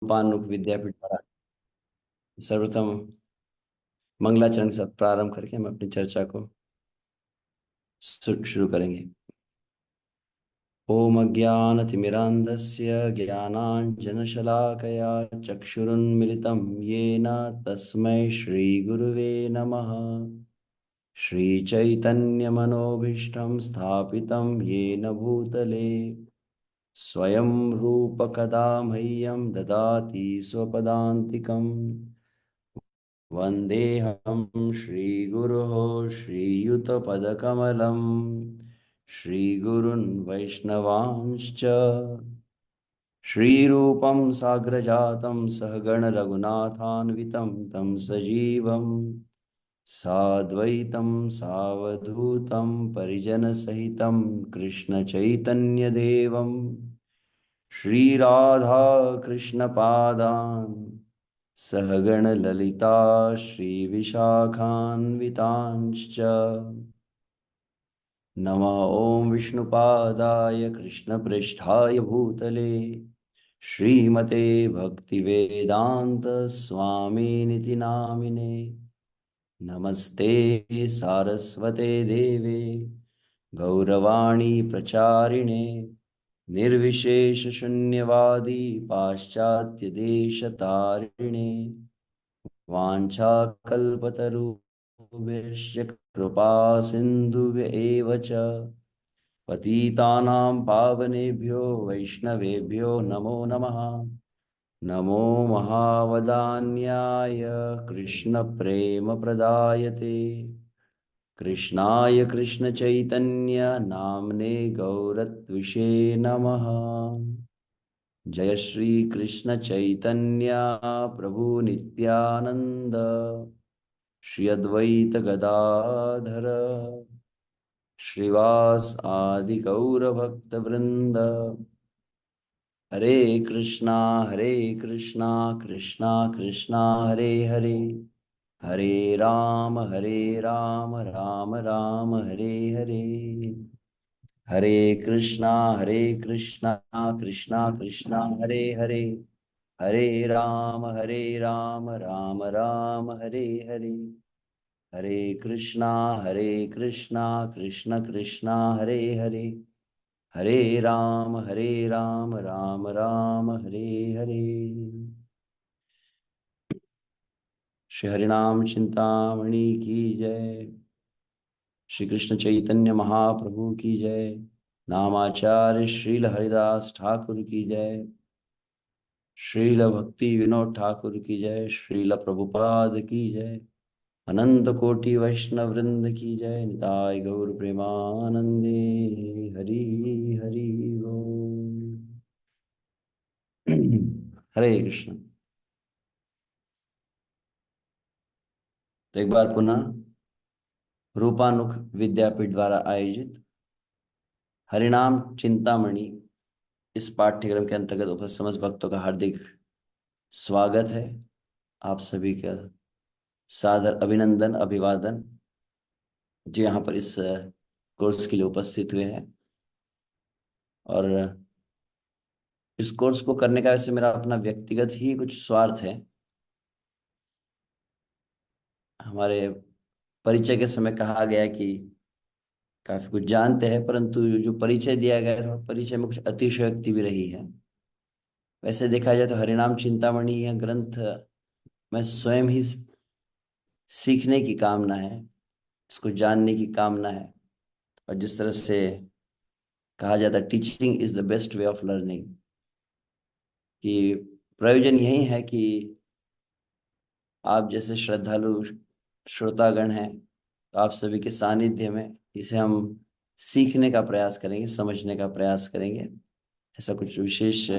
रूपानुग विद्यापीठ द्वारा सर्वप्रथम मंगलाचरण के साथ प्रारंभ करके हम अपनी चर्चा को शुरू करेंगे। ओम अज्ञानतिमिरान्धस्य ज्ञानाञ्जनशलाकया चक्षुरुन्मिलितं येन तस्मै श्रीगुरुवे नमः। श्रीचैतन्यमनोभीष्टं स्थापितं येन भूतले स्वयं रूपकदा मह्यं ददाति स्वपदान्तिकम्। वन्देऽहं श्रीगुरोः श्रीयुतपदकमलं श्रीगुरून् वैष्णवांश्च श्रीरूपं साग्रजातं सहगणरघुनाथान्वितं तं सजीवं साद्वैतं सावधूतं परिजनसहितं कृष्णचैतन्यदेवं श्रीराधाकृष्णपादान् सहगणललिता श्रीविशाखान्वितांश्च नमः। ॐ विष्णुपादाय कृष्णप्रेष्ठाय भूतले श्रीमते भक्तिवेदान्त स्वामिनिति नामिने नमस्ते सारस्वते देवे गौरवाणी प्रचारिणे निर्विशेषशून्यवादी पाश्चात्यदेशतारिणे वाञ्छाकल्पतरुभ्यश्च कृपा सिन्धुभ्य एव च पतितानां पावनेभ्यो वैष्णवेभ्यो नमो नमः। नमो महावदान्याय कृष्णप्रेमप्रदायते कृष्णाय कृष्णचैतन्य नाम्ने गौरत्विषे नमः। जय श्री कृष्ण चैतन्य प्रभु नित्यानंद श्री अद्वैत गदाधर श्रीवास आदि गौर भक्त वृंद। हरे कृष्णा कृष्णा कृष्णा हरे हरे, हरे राम राम राम हरे हरे। हरे कृष्णा कृष्णा कृष्णा हरे हरे, हरे राम राम राम हरे हरे। हरे कृष्णा कृष्णा कृष्णा हरे हरे, हरे राम राम राम हरे हरे। श्री हरिनाम चिंतामणि की जय। श्री कृष्ण चैतन्य महाप्रभु की जय। नामाचार्य श्रील हरिदास ठाकुर की जय। श्रील भक्ति विनोद ठाकुर की जय। श्रील प्रभुपाद की जय। अनंत कोटि वैष्णव वृंद की जय। निताय गौर प्रेमानंदे हरि हरि बोल। हरे कृष्ण। तो एक बार पुनः रूपानुग विद्यापीठ द्वारा आयोजित हरिनाम चिंतामणि इस पाठ्यक्रम के अंतर्गत उपस्थित समस्त भक्तों का हार्दिक स्वागत है। आप सभी का सादर अभिनंदन अभिवादन जो यहाँ पर इस कोर्स के लिए उपस्थित हुए हैं। और इस कोर्स को करने का वैसे मेरा अपना व्यक्तिगत ही कुछ स्वार्थ है। हमारे परिचय के समय कहा गया कि काफी कुछ जानते हैं, परंतु जो परिचय दिया गया है परिचय में कुछ अतिशयोक्ति भी रही है। वैसे देखा जाए तो हरिनाम चिंतामणि यह ग्रंथ मैं स्वयं ही सीखने की कामना है, इसको जानने की कामना है। और जिस तरह से कहा जाता है teaching is the best way of learning, कि प्रयोजन यही है कि आप जैसे श्रद्धालु श्रोतागण हैं तो आप सभी के सानिध्य में इसे हम सीखने का प्रयास करेंगे, समझने का प्रयास करेंगे। ऐसा कुछ विशेष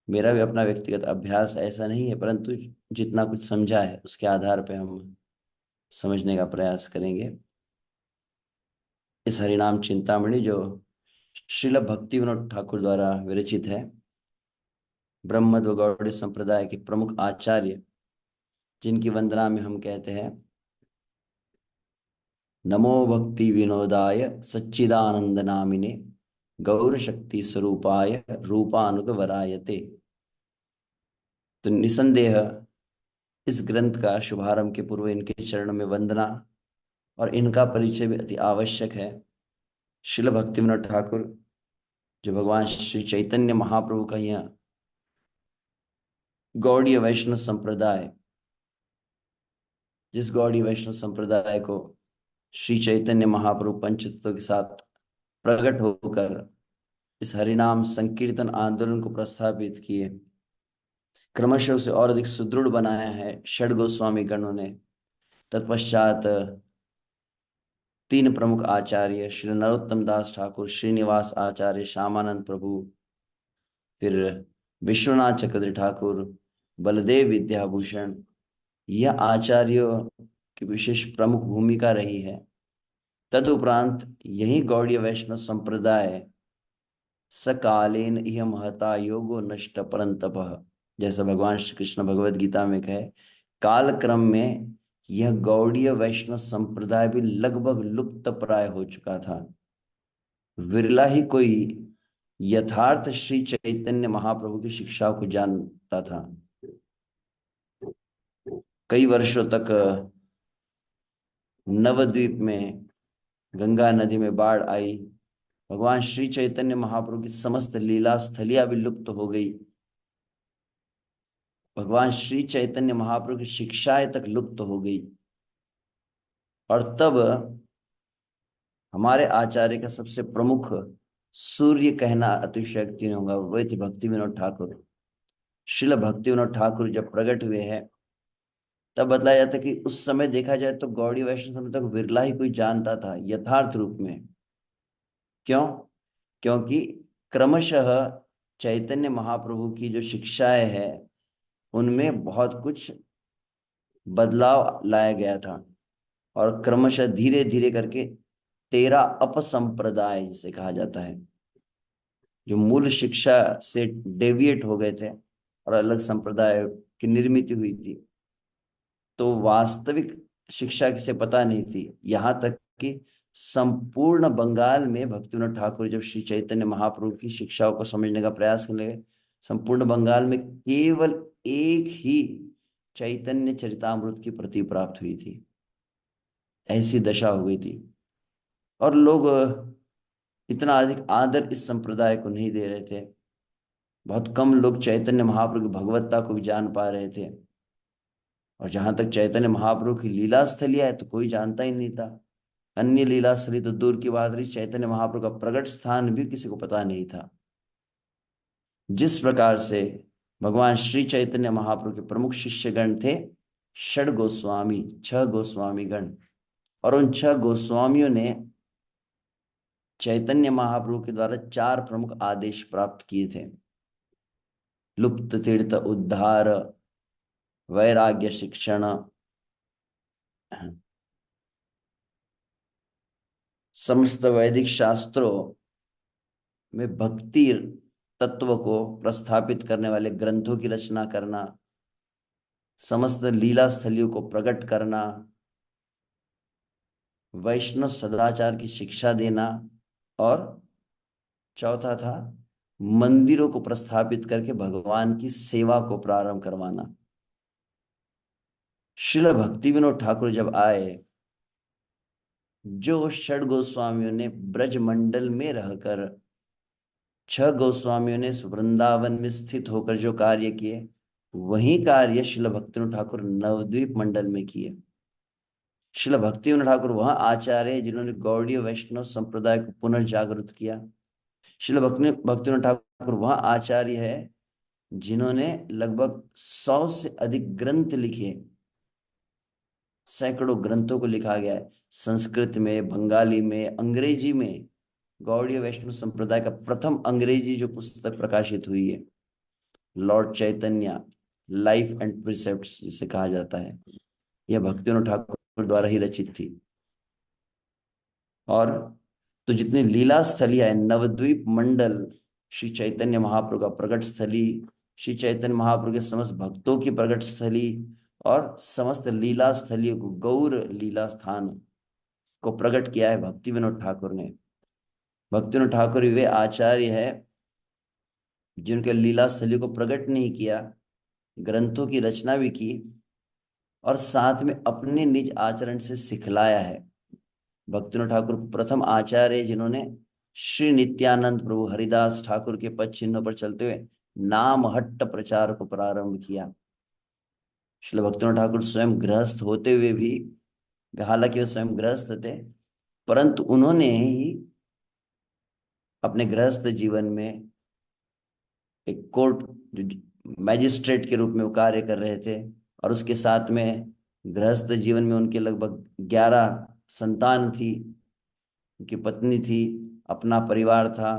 मेरा भी अपना व्यक्तिगत अभ्यास ऐसा नहीं है, परंतु जितना कुछ समझा है उसके आधार पे हम समझने का प्रयास करेंगे। इस हरिनाम चिंतामणि जो श्रील भक्ति विनोद ठाकुर द्वारा विरचित है, ब्रह्मद्व गौड़ीय संप्रदाय के प्रमुख आचार्य जिनकी वंदना में हम कहते हैं नमो भक्ति विनोदाय सच्चिदानंद नामिने गौर शक्ति स्वरूपाय रूपानुग वरायते। तो निसंदेह इस ग्रंथ का शुभारंभ के पूर्व इनके चरणों में वंदना और इनका परिचय भी अति आवश्यक है। शिल भक्तिविनोद ठाकुर, जो भगवान श्री चैतन्य महाप्रभु का यह गौड़ीय वैष्णव संप्रदाय, जिस गौड़ीय वैष्णव संप्रदाय को श्री चैतन्य महाप्रभु पंचतत्व के साथ प्रकट होकर इस हरिनाम संकीर्तन आंदोलन को प्रस्थापित किए, क्रमशः उसे और अधिक सुदृढ़ बनाया है षड गोस्वामी गणों ने। तत्पश्चात तीन प्रमुख आचार्य श्री नरोत्तम दास ठाकुर, श्रीनिवास आचार्य, श्यामानंद प्रभु, फिर विश्वनाथ चक्रवर्ती ठाकुर, बलदेव विद्याभूषण, यह आचार्यों की विशेष प्रमुख भूमिका रही है। तदुपरांत यही गौड़ीय वैष्णव संप्रदाय सकालेन इह महता योगो नष्ट परंतपः, जैसा भगवान श्री कृष्ण भगवद गीता में कहे, काल क्रम में यह गौड़ीय वैष्णव संप्रदाय भी लगभग लुप्त प्राय हो चुका था। विरला ही कोई यथार्थ श्री चैतन्य महाप्रभु की शिक्षाओं को जानता था। कई वर्षों तक नवद्वीप में गंगा नदी में बाढ़ आई, भगवान श्री चैतन्य महाप्रभु की समस्त लीला स्थलियां भी लुप्त हो गई, भगवान श्री चैतन्य महाप्रभु की शिक्षाएं तक लुप्त हो गई। और तब हमारे आचार्य का सबसे प्रमुख सूर्य कहना अतिशयोक्ति नहीं होगा, वह थे भक्ति विनोद ठाकुर। श्रील भक्ति विनोद ठाकुर जब प्रकट हुए हैं तब बतलाया जाता है कि उस समय देखा जाए तो गौड़ी वैष्णव समय तक विरला ही कोई जानता था यथार्थ रूप में। क्यों? क्योंकि क्रमशः चैतन्य महाप्रभु की जो शिक्षाएं है उनमें बहुत कुछ बदलाव लाया गया था, और क्रमशः धीरे धीरे करके 13 अपसंप्रदाय जिसे कहा जाता है, जो मूल शिक्षा से डेविएट हो गए थे और अलग संप्रदाय की निर्मित हुई थी। तो वास्तविक शिक्षा किसे पता नहीं थी, यहाँ तक कि संपूर्ण बंगाल में भक्तिविनोद ठाकुर जब श्री चैतन्य महाप्रभु की शिक्षाओं को समझने का प्रयास करने लगे, संपूर्ण बंगाल में केवल एक ही चैतन्य चरितामृत की प्रति प्राप्त हुई थी। ऐसी दशा हो गई थी, और लोग इतना अधिक आदर इस संप्रदाय को नहीं दे रहे थे। बहुत कम लोग चैतन्य महाप्रभु की भगवत्ता को भी जान पा रहे थे, और जहां तक चैतन्य महाप्रभु की लीला स्थलियां है तो कोई जानता ही नहीं था। अन्य लीला स्थली तो दूर की बात रही, चैतन्य महाप्रभु का प्रकट स्थान भी किसी को पता नहीं था। जिस प्रकार से भगवान श्री चैतन्य महाप्रभु के प्रमुख शिष्यगण थे षड गोस्वामी, 6 गोस्वामी गण, और उन 6 गोस्वामियों ने चैतन्य महाप्रभु के द्वारा 4 प्रमुख आदेश प्राप्त किए थे। लुप्त तीर्थ उद्धार, वैराग्य शिक्षण, समस्त वैदिक शास्त्रों में भक्ति तत्व को प्रस्थापित करने वाले ग्रंथों की रचना करना, समस्त लीला स्थलियों को प्रकट करना, वैष्णव सदाचार की शिक्षा देना, और चौथा था मंदिरों को प्रस्थापित करके भगवान की सेवा को प्रारंभ करवाना। श्रील भक्ति विनोद ठाकुर जब आए, जो षड गोस्वामियों ने ब्रज मंडल में रहकर, 6 गोस्वामियों ने वृंदावन में स्थित होकर जो कार्य किए, वही कार्य श्रील भक्ति विनोद ठाकुर नवद्वीप मंडल में किए। श्रील भक्ति विनोद ठाकुर वह आचार्य है जिन्होंने गौड़ीय वैष्णव संप्रदाय को पुनर्जागृत किया। श्रील भक्ति विनोद ठाकुर वह आचार्य है जिन्होंने लगभग 100 से अधिक ग्रंथ लिखे। सैकड़ों ग्रंथों को लिखा गया है, संस्कृत में, बंगाली में, अंग्रेजी में। गौड़ीय वैष्णव संप्रदाय का प्रथम अंग्रेजी जो पुस्तक प्रकाशित हुई है, लॉर्ड चैतन्य लाइफ एंड प्रिसेप्ट्स जिसे कहा जाता है, यह भक्तिविनोद ठाकुर द्वारा ही रचित थी। और तो जितनी लीला स्थली है, नवद्वीप मंडल श्री चैतन्य महाप्रभु का प्रकट स्थली, श्री चैतन्य महाप्रभु के समस्त भक्तों की प्रकट स्थली, और समस्त लीला स्थलियों को, गौर लीला स्थान को प्रकट किया है भक्ति विनोद ठाकुर ने। भक्ति विनोद ठाकुर वे आचार्य है जिनके लीला स्थलियों को प्रकट नहीं किया, ग्रंथों की रचना भी की और साथ में अपने निज आचरण से सिखलाया है। भक्तिनाथ ठाकुर प्रथम आचार्य जिन्होंने श्री नित्यानंद प्रभु हरिदास ठाकुर के पद चिन्हों पर चलते हुए नाम हट्ट प्रचार को प्रारंभ किया। श्रील भक्तिनाथ ठाकुर स्वयं गृहस्थ होते हुए भी, हालांकि वे स्वयं गृहस्थ थे, परंतु उन्होंने ही अपने गृहस्थ जीवन में एक कोर्ट मैजिस्ट्रेट के रूप में वो कार्य कर रहे थे। और उसके साथ में गृहस्थ जीवन में उनके लगभग 11 संतान थी, उनकी पत्नी थी, अपना परिवार था।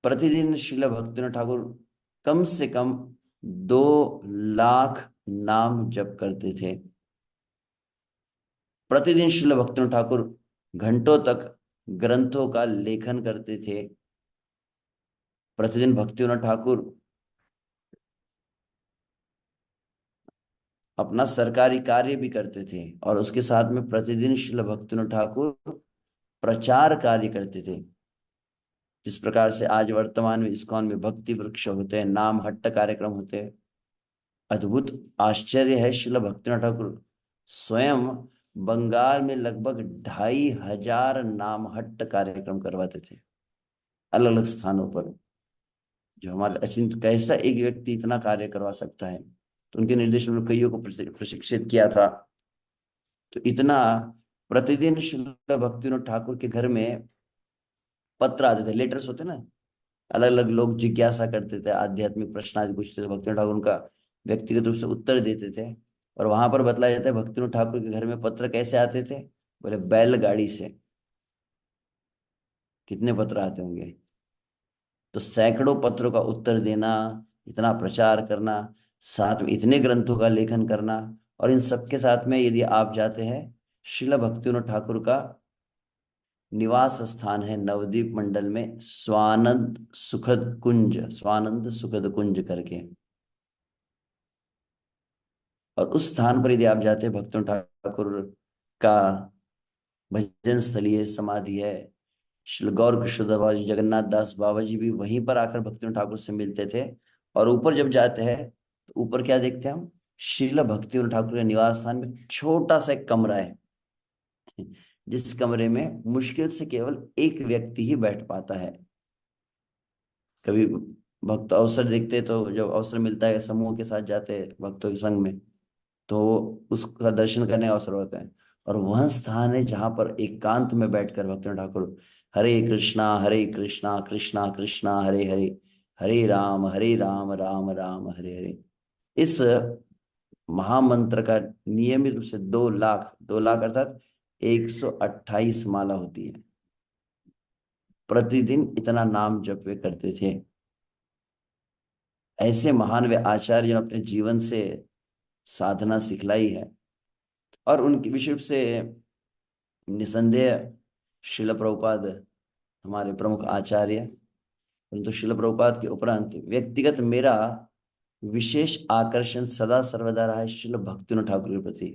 प्रतिदिन श्रील भक्तिनाथ ठाकुर कम से कम 2 लाख नाम जप करते थे। प्रतिदिन श्रील भक्तिनाथ ठाकुर घंटों तक ग्रंथों का लेखन करते थे। प्रतिदिन भक्तिनाथ ठाकुर अपना सरकारी कार्य भी करते थे और उसके साथ में प्रतिदिन श्रील भक्तिनाथ ठाकुर प्रचार कार्य करते थे। जिस प्रकार से आज वर्तमान में इस्कॉन में भक्ति वृक्ष होते हैं, नाम हट्ट कार्यक्रम होते हैं, अद्भुत आश्चर्य है, श्रील भक्तिनाथ ठाकुर स्वयं बंगाल में लगभग 2,500 नाम हट्ट कार्यक्रम करवाते थे अलग अलग स्थानों पर। जो हमारे अचिंत, कैसा एक व्यक्ति इतना कार्य करवा सकता है। तो उनके निर्देशन में कईयों को प्रशिक्षित किया था। तो इतना प्रतिदिन श्रील भक्तिनाथ ठाकुर के घर में पत्र आते थे, लेटर्स होते ना, अलग अलग लोग जिज्ञासा करते थे, आध्यात्मिक प्रश्न आदि पूछते थे, भक्तिनाथ ठाकुर उनका व्यक्तिगत रूप से उत्तर देते थे। और वहां पर बतलाया जाता है भक्तिनाथ ठाकुर के घर में पत्र कैसे आते थे, बोले बैलगाड़ी से। कितने पत्र आते होंगे, तो सैकड़ों पत्रों का उत्तर देना, इतना प्रचार करना, साथ में इतने ग्रंथों का लेखन करना। और इन सबके साथ में यदि आप जाते हैं, श्रील भक्तिनाथ ठाकुर का निवास स्थान है नवद्वीप मंडल में स्वानंद सुखद कुंज करके। और उस स्थान पर यदि आप जाते हैं, भक्तिनाथ ठाकुर का भजन स्थलीय समाधि है। श्री गौर कृष्णदास बाबा जी, जगन्नाथ दास बाबा जी भी वहीं पर आकर भक्तिनाथ ठाकुर से मिलते थे। और ऊपर जब जाते हैं तो ऊपर क्या देखते हैं हम, श्रील भक्तिनाथ ठाकुर के निवास स्थान में छोटा सा एक कमरा है, जिस कमरे में मुश्किल से केवल एक व्यक्ति ही बैठ पाता है। कभी भक्त अवसर देखते, तो जब अवसर मिलता है समूह के साथ जाते हैं भक्तों के संग में, तो उसका दर्शन करने का अवसर होता है। और वह स्थान है जहां पर एकांत में बैठकर भक्तिनाथ ठाकुर हरे कृष्णा कृष्णा कृष्णा हरे हरे, हरे राम राम राम हरे हरे, इस महामंत्र का नियमित रूप से 2 लाख, 2 लाख अर्थात 128 माला होती है। प्रतिदिन इतना नाम जप वे करते थे। ऐसे महान वे आचार्य जिन्होंने अपने जीवन से साधना सिखलाई है। और उनके विषय से निसंदेह शिल प्रभुपाद हमारे प्रमुख आचार्य। परंतु शिल प्रभुपाद के उपरांत व्यक्तिगत मेरा विशेष आकर्षण सदा सर्वदा रहा है शिल भक्तिनाथ ठाकुर के प्रति।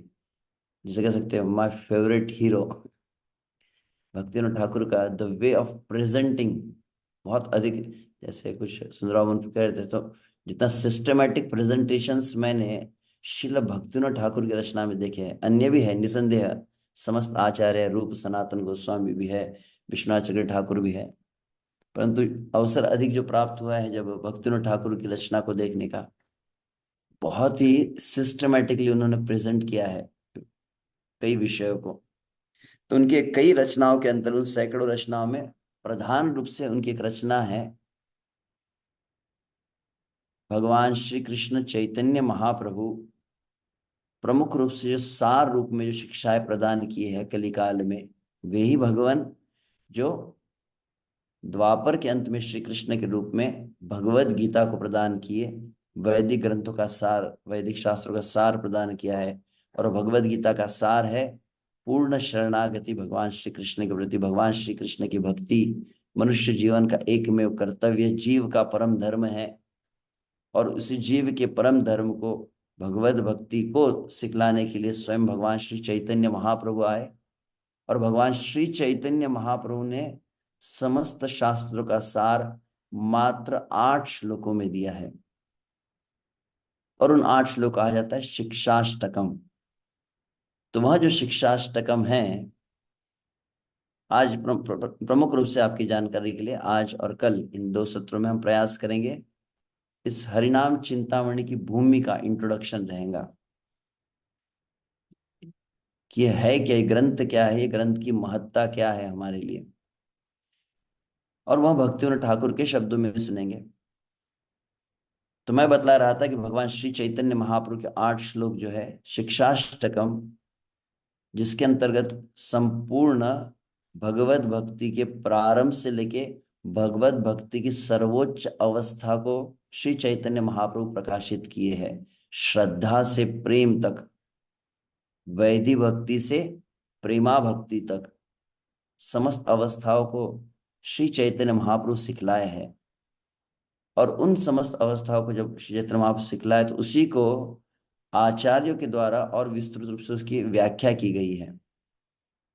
जिसे कह सकते हैं my favourite hero. Bhaktinath Thakur का द वे ऑफ प्रेजेंटिंग बहुत अधिक, जैसे कुछ सुंदरराव कह रहे थे, तो जितना सिस्टमेटिक प्रेजेंटेशंस मैंने शिल भक्तिनाथ ठाकुर की रचना में देखे हैं, अन्य भी है निसंदेह, समस्त आचार्य रूप सनातन गोस्वामी भी है, विश्वनाथ चक्र ठाकुर भी है, परंतु अवसर अधिक जो प्राप्त हुआ है जब भक्तिनाथ ठाकुर की रचना को देखने का, बहुत ही सिस्टमेटिकली उन्होंने प्रेजेंट किया है कई विषयों को। तो उनकी कई रचनाओं के अंतर, उन सैकड़ों रचनाओं में प्रधान रूप से उनकी एक रचना है भगवान श्री कृष्ण चैतन्य महाप्रभु प्रमुख रूप से जो सार रूप में जो शिक्षाएं प्रदान की है कलिकाल में, वे ही भगवान जो द्वापर के अंत में श्री कृष्ण के रूप में भगवत गीता को प्रदान किए, वैदिक ग्रंथों का सार, वैदिक शास्त्रों का सार प्रदान किया है। और भगवत गीता का सार है पूर्ण शरणागति भगवान श्री कृष्ण के प्रति, भगवान श्री कृष्ण की भक्ति मनुष्य जीवन का एकमेव कर्तव्य, जीव का परम धर्म है। और उसी जीव के परम धर्म को, भगवत भक्ति को सिखलाने के लिए स्वयं भगवान श्री चैतन्य महाप्रभु आए। और भगवान श्री चैतन्य महाप्रभु ने समस्त शास्त्रों का सार मात्र 8 श्लोकों में दिया है। और उन 8 श्लोक कहा जाता है शिक्षाष्टकम। तो वह जो शिक्षाष्टकम है, आज प्रमुख रूप से आपकी जानकारी के लिए, आज और कल इन 2 सत्रों में हम प्रयास करेंगे। इस हरिनाम चिंतामणि की भूमि का इंट्रोडक्शन रहेगा कि ये है क्या, ये ग्रंथ क्या है, ये ग्रंथ की महत्ता क्या है हमारे लिए। और वह भक्तिविनोद ठाकुर के शब्दों में सुनेंगे। तो मैं बतला रहा था कि भगवान श्री चैतन्य महाप्रभु के 8 श्लोक जो है शिक्षाष्टकम, जिसके अंतर्गत संपूर्ण भगवत भक्ति के प्रारंभ से लेके भगवत भक्ति की सर्वोच्च अवस्था को श्री चैतन्य महाप्रभु प्रकाशित किए हैं। श्रद्धा से प्रेम तक, वैधि भक्ति से प्रेमा भक्ति तक समस्त अवस्थाओं को श्री चैतन्य महाप्रभु सिखलाए हैं। और उन समस्त अवस्थाओं को जब श्री चैतन्य महाप्रभु सिखलाए, तो उसी को आचार्यों के द्वारा और विस्तृत रूप से उसकी व्याख्या की गई है।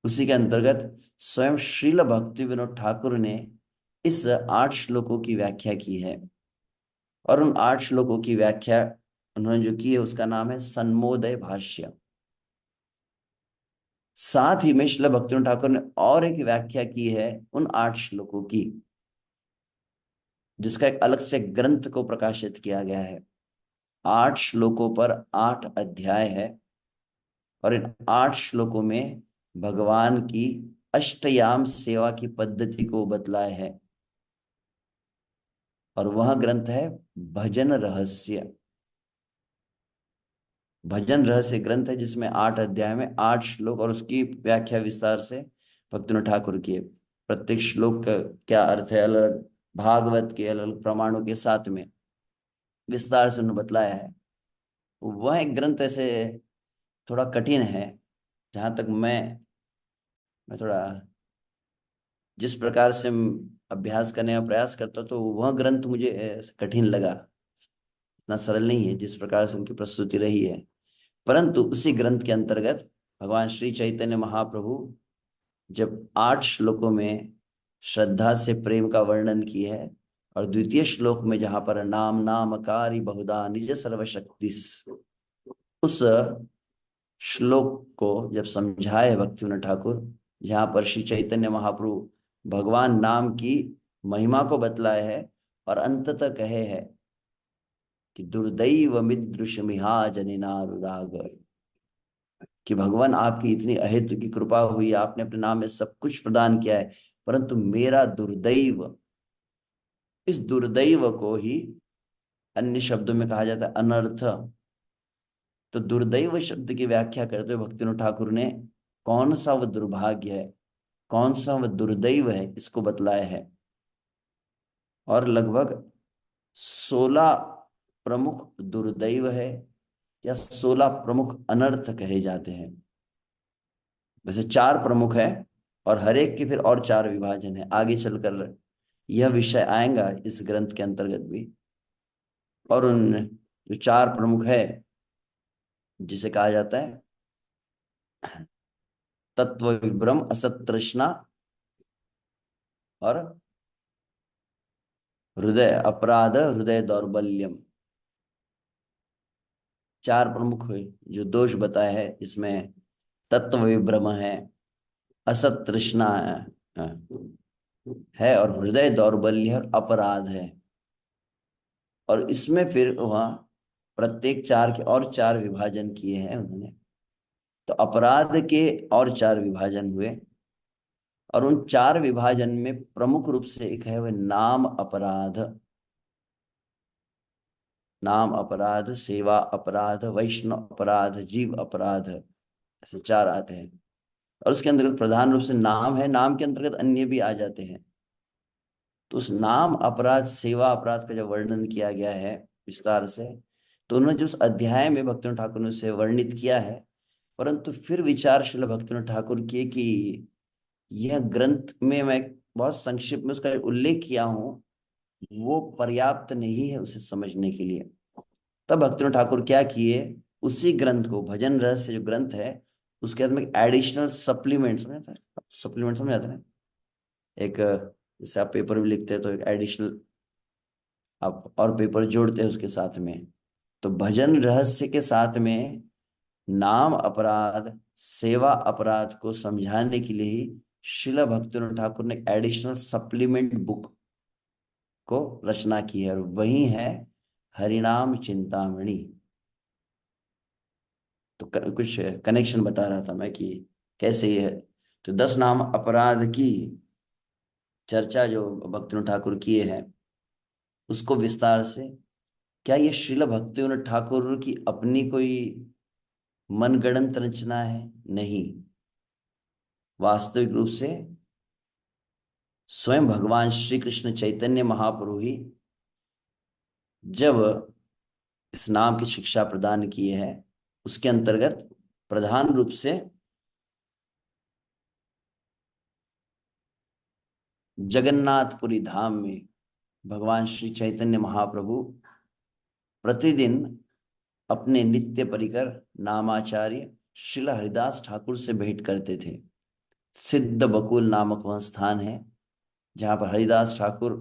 उसी के अंतर्गत स्वयं श्रील भक्ति विनोद ठाकुर ने इस 8 श्लोकों की व्याख्या की है। और उन 8 श्लोकों की व्याख्या उन्होंने जो की है उसका नाम है सन्मोदय भाष्य। साथ ही में श्रील भक्ति विनोद ठाकुर ने और एक व्याख्या की है उन 8 श्लोकों की, जिसका एक अलग से ग्रंथ को प्रकाशित किया गया है। 8 श्लोकों पर 8 अध्याय है। और इन 8 श्लोकों में भगवान की अष्टयाम सेवा की पद्धति को बतलाया है। और वह ग्रंथ है भजन रहस्य। भजन रहस्य ग्रंथ है जिसमें 8 अध्याय में 8 श्लोक और उसकी व्याख्या विस्तार से भक्तिविनोद ठाकुर की है। प्रत्येक श्लोक का क्या अर्थ है, अलग भागवत के अलग प्रमाणों के साथ में विस्तार से उन्होंने बतलाया है। वह एक ग्रंथ ऐसे थोड़ा कठिन है। जहां तक मैं थोड़ा जिस प्रकार से अभ्यास करने का प्रयास करता, तो वह ग्रंथ मुझे कठिन लगा। इतना सरल नहीं है जिस प्रकार से उनकी प्रस्तुति रही है। परंतु उसी ग्रंथ के अंतर्गत भगवान श्री चैतन्य महाप्रभु जब 8 श्लोकों में श्रद्धा से प्रेम का वर्णन किया है, और द्वितीय श्लोक में जहां पर नाम नामकारी बहुधा निज सर्वशक्ति, उस श्लोक को जब समझाए भक्तिविनोद ठाकुर, जहां पर श्री चैतन्य महाप्रभु भगवान नाम की महिमा को बतलाए है और अंततः कहे है कि दुर्दैव मिदृश मिहा जनिनारुराग, कि भगवान आपकी इतनी अहेतु की कृपा हुई, आपने अपने नाम में सब कुछ प्रदान किया है, परंतु मेरा दुर्दैव, इस दुर्दैव को ही अन्य शब्दों में कहा जाता है अनर्थ। तो दुर्दैव शब्द की व्याख्या करते हुए भक्तिविनोद ठाकुर ने कौन सा वह दुर्भाग्य है, कौन सा वह दुर्दैव है, इसको बतलाया है। और लगभग 16 प्रमुख दुर्दैव है या 16 प्रमुख अनर्थ कहे जाते हैं। वैसे 4 प्रमुख है और हर एक के फिर और 4 विभाजन है। आगे चलकर यह विषय आएगा इस ग्रंथ के अंतर्गत भी। और उन जो 4 प्रमुख है, जिसे कहा जाता है तत्व विभ्रम, असत तृष्णा और हृदय अपराध, हृदय दौर्बल्यम। 4 प्रमुख जो दोष बताए हैं इसमें तत्व विभ्रम है, असत तृष्णा है और हृदय दौर्बल्य और अपराध है। और इसमें फिर वह प्रत्येक 4 के और 4 विभाजन किए हैं उन्होंने। तो अपराध के और 4 विभाजन हुए। और उन 4 विभाजन में प्रमुख रूप से एक है वह नाम अपराध। नाम अपराध, सेवा अपराध, वैष्णव अपराध, जीव अपराध, ऐसे 4 आते हैं। और उसके अंतर्गत प्रधान रूप से नाम है, नाम के अंतर्गत अन्य भी आ जाते हैं। तो उस नाम अपराध सेवा अपराध का जब वर्णन किया गया है विस्तार से, तो उन्होंने जो उस अध्याय में भक्तिविनोद ठाकुर ने उसे वर्णित किया है। परंतु फिर विचारशील भक्तिविनोद ठाकुर किए कि यह ग्रंथ में मैं बहुत संक्षिप्त में उसका उल्लेख किया हूं, वो पर्याप्त नहीं है उसे समझने के लिए। तब भक्तिविनोद ठाकुर क्या किए, उसी ग्रंथ को, भजन रहस्य जो ग्रंथ है, उसके अंदर में एडिशनल सप्लीमेंट, समझ आता है, सप्लीमेंट समझ आता है, एक जैसे आप पेपर भी लिखते हैं तो एक एडिशनल आप और पेपर जोड़ते हैं उसके साथ में, तो भजन रहस्य के साथ में नाम अपराध, सेवा अपराध को समझाने के लिए ही शिला भक्तिवेदांत ठाकुर ने एडिशनल सप्लीमेंट बुक को रचना की है, और वही है हरिनाम चिंतामणि। तो कुछ कनेक्शन बता रहा था मैं कि कैसे ये, तो 10 नाम अपराध की चर्चा जो भक्तिवेदांत ठाकुर किए हैं उसको विस्तार से, क्या ये श्रील भक्तिवेदांत ठाकुर की अपनी कोई मनगढ़ंत रचना है? नहीं, वास्तविक रूप से स्वयं भगवान श्री कृष्ण चैतन्य महाप्रभु ही जब इस नाम की शिक्षा प्रदान किए है, उसके अंतर्गत प्रधान रूप से जगन्नाथपुरी धाम में भगवान श्री चैतन्य महाप्रभु प्रतिदिन अपने नित्य परिकर नामाचार्य श्रील हरिदास ठाकुर से भेंट करते थे। सिद्ध बकुल नामक वह स्थान है जहां पर हरिदास ठाकुर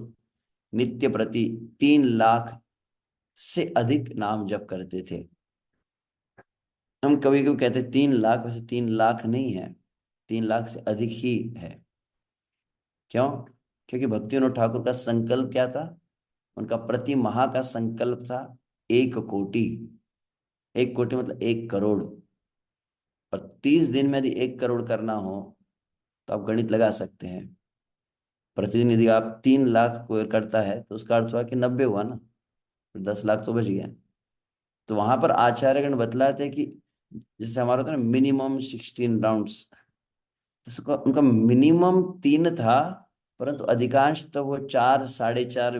नित्य प्रति 3 लाख से अधिक नाम जप करते थे। हम कभी कभी कहते 3 लाख, वैसे 3 लाख नहीं है, 3 लाख से अधिक ही है। क्यों? क्योंकि भक्तिविनोद ठाकुर का संकल्प क्या था? उनका प्रति माह का संकल्प था 1 कोटि। 1 कोटि मतलब 1 करोड़। और 30 दिन में यदि 1 करोड़ करना हो तो आप गणित लगा सकते हैं। प्रतिदिन यदि आप 3 लाख को करता है तो उसका अर्थ हुआ कि 90 हुआ ना, फिर 10 लाख तो बच गया। तो वहां पर आचार्यगण बतलाते हैं कि जैसे हमारा होता है ना मिनिमम 16 राउंड्स, तो उनका मिनिमम 3 था, परंतु अधिकांश तो वो 4, 4.5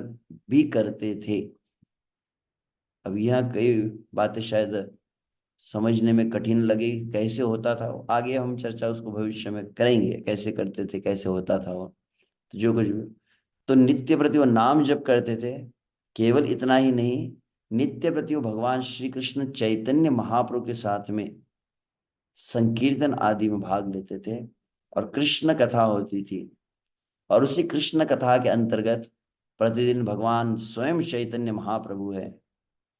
भी करते थे। अब यहाँ कई बातें शायद समझने में कठिन लगी, कैसे होता था आगे हम चर्चा उसको भविष्य में करेंगे, कैसे करते थे, कैसे होता था वो। तो जो कुछ भी, तो नित्य प्रति वो नाम जप करते थे। केवल इतना ही नहीं, नित्य प्रति वो भगवान श्री कृष्ण चैतन्य महाप्रभु के साथ में संकीर्तन आदि में भाग लेते थे, और कृष्ण कथा होती थी। और उसी कृष्ण कथा के अंतर्गत प्रतिदिन भगवान स्वयं चैतन्य महाप्रभु है,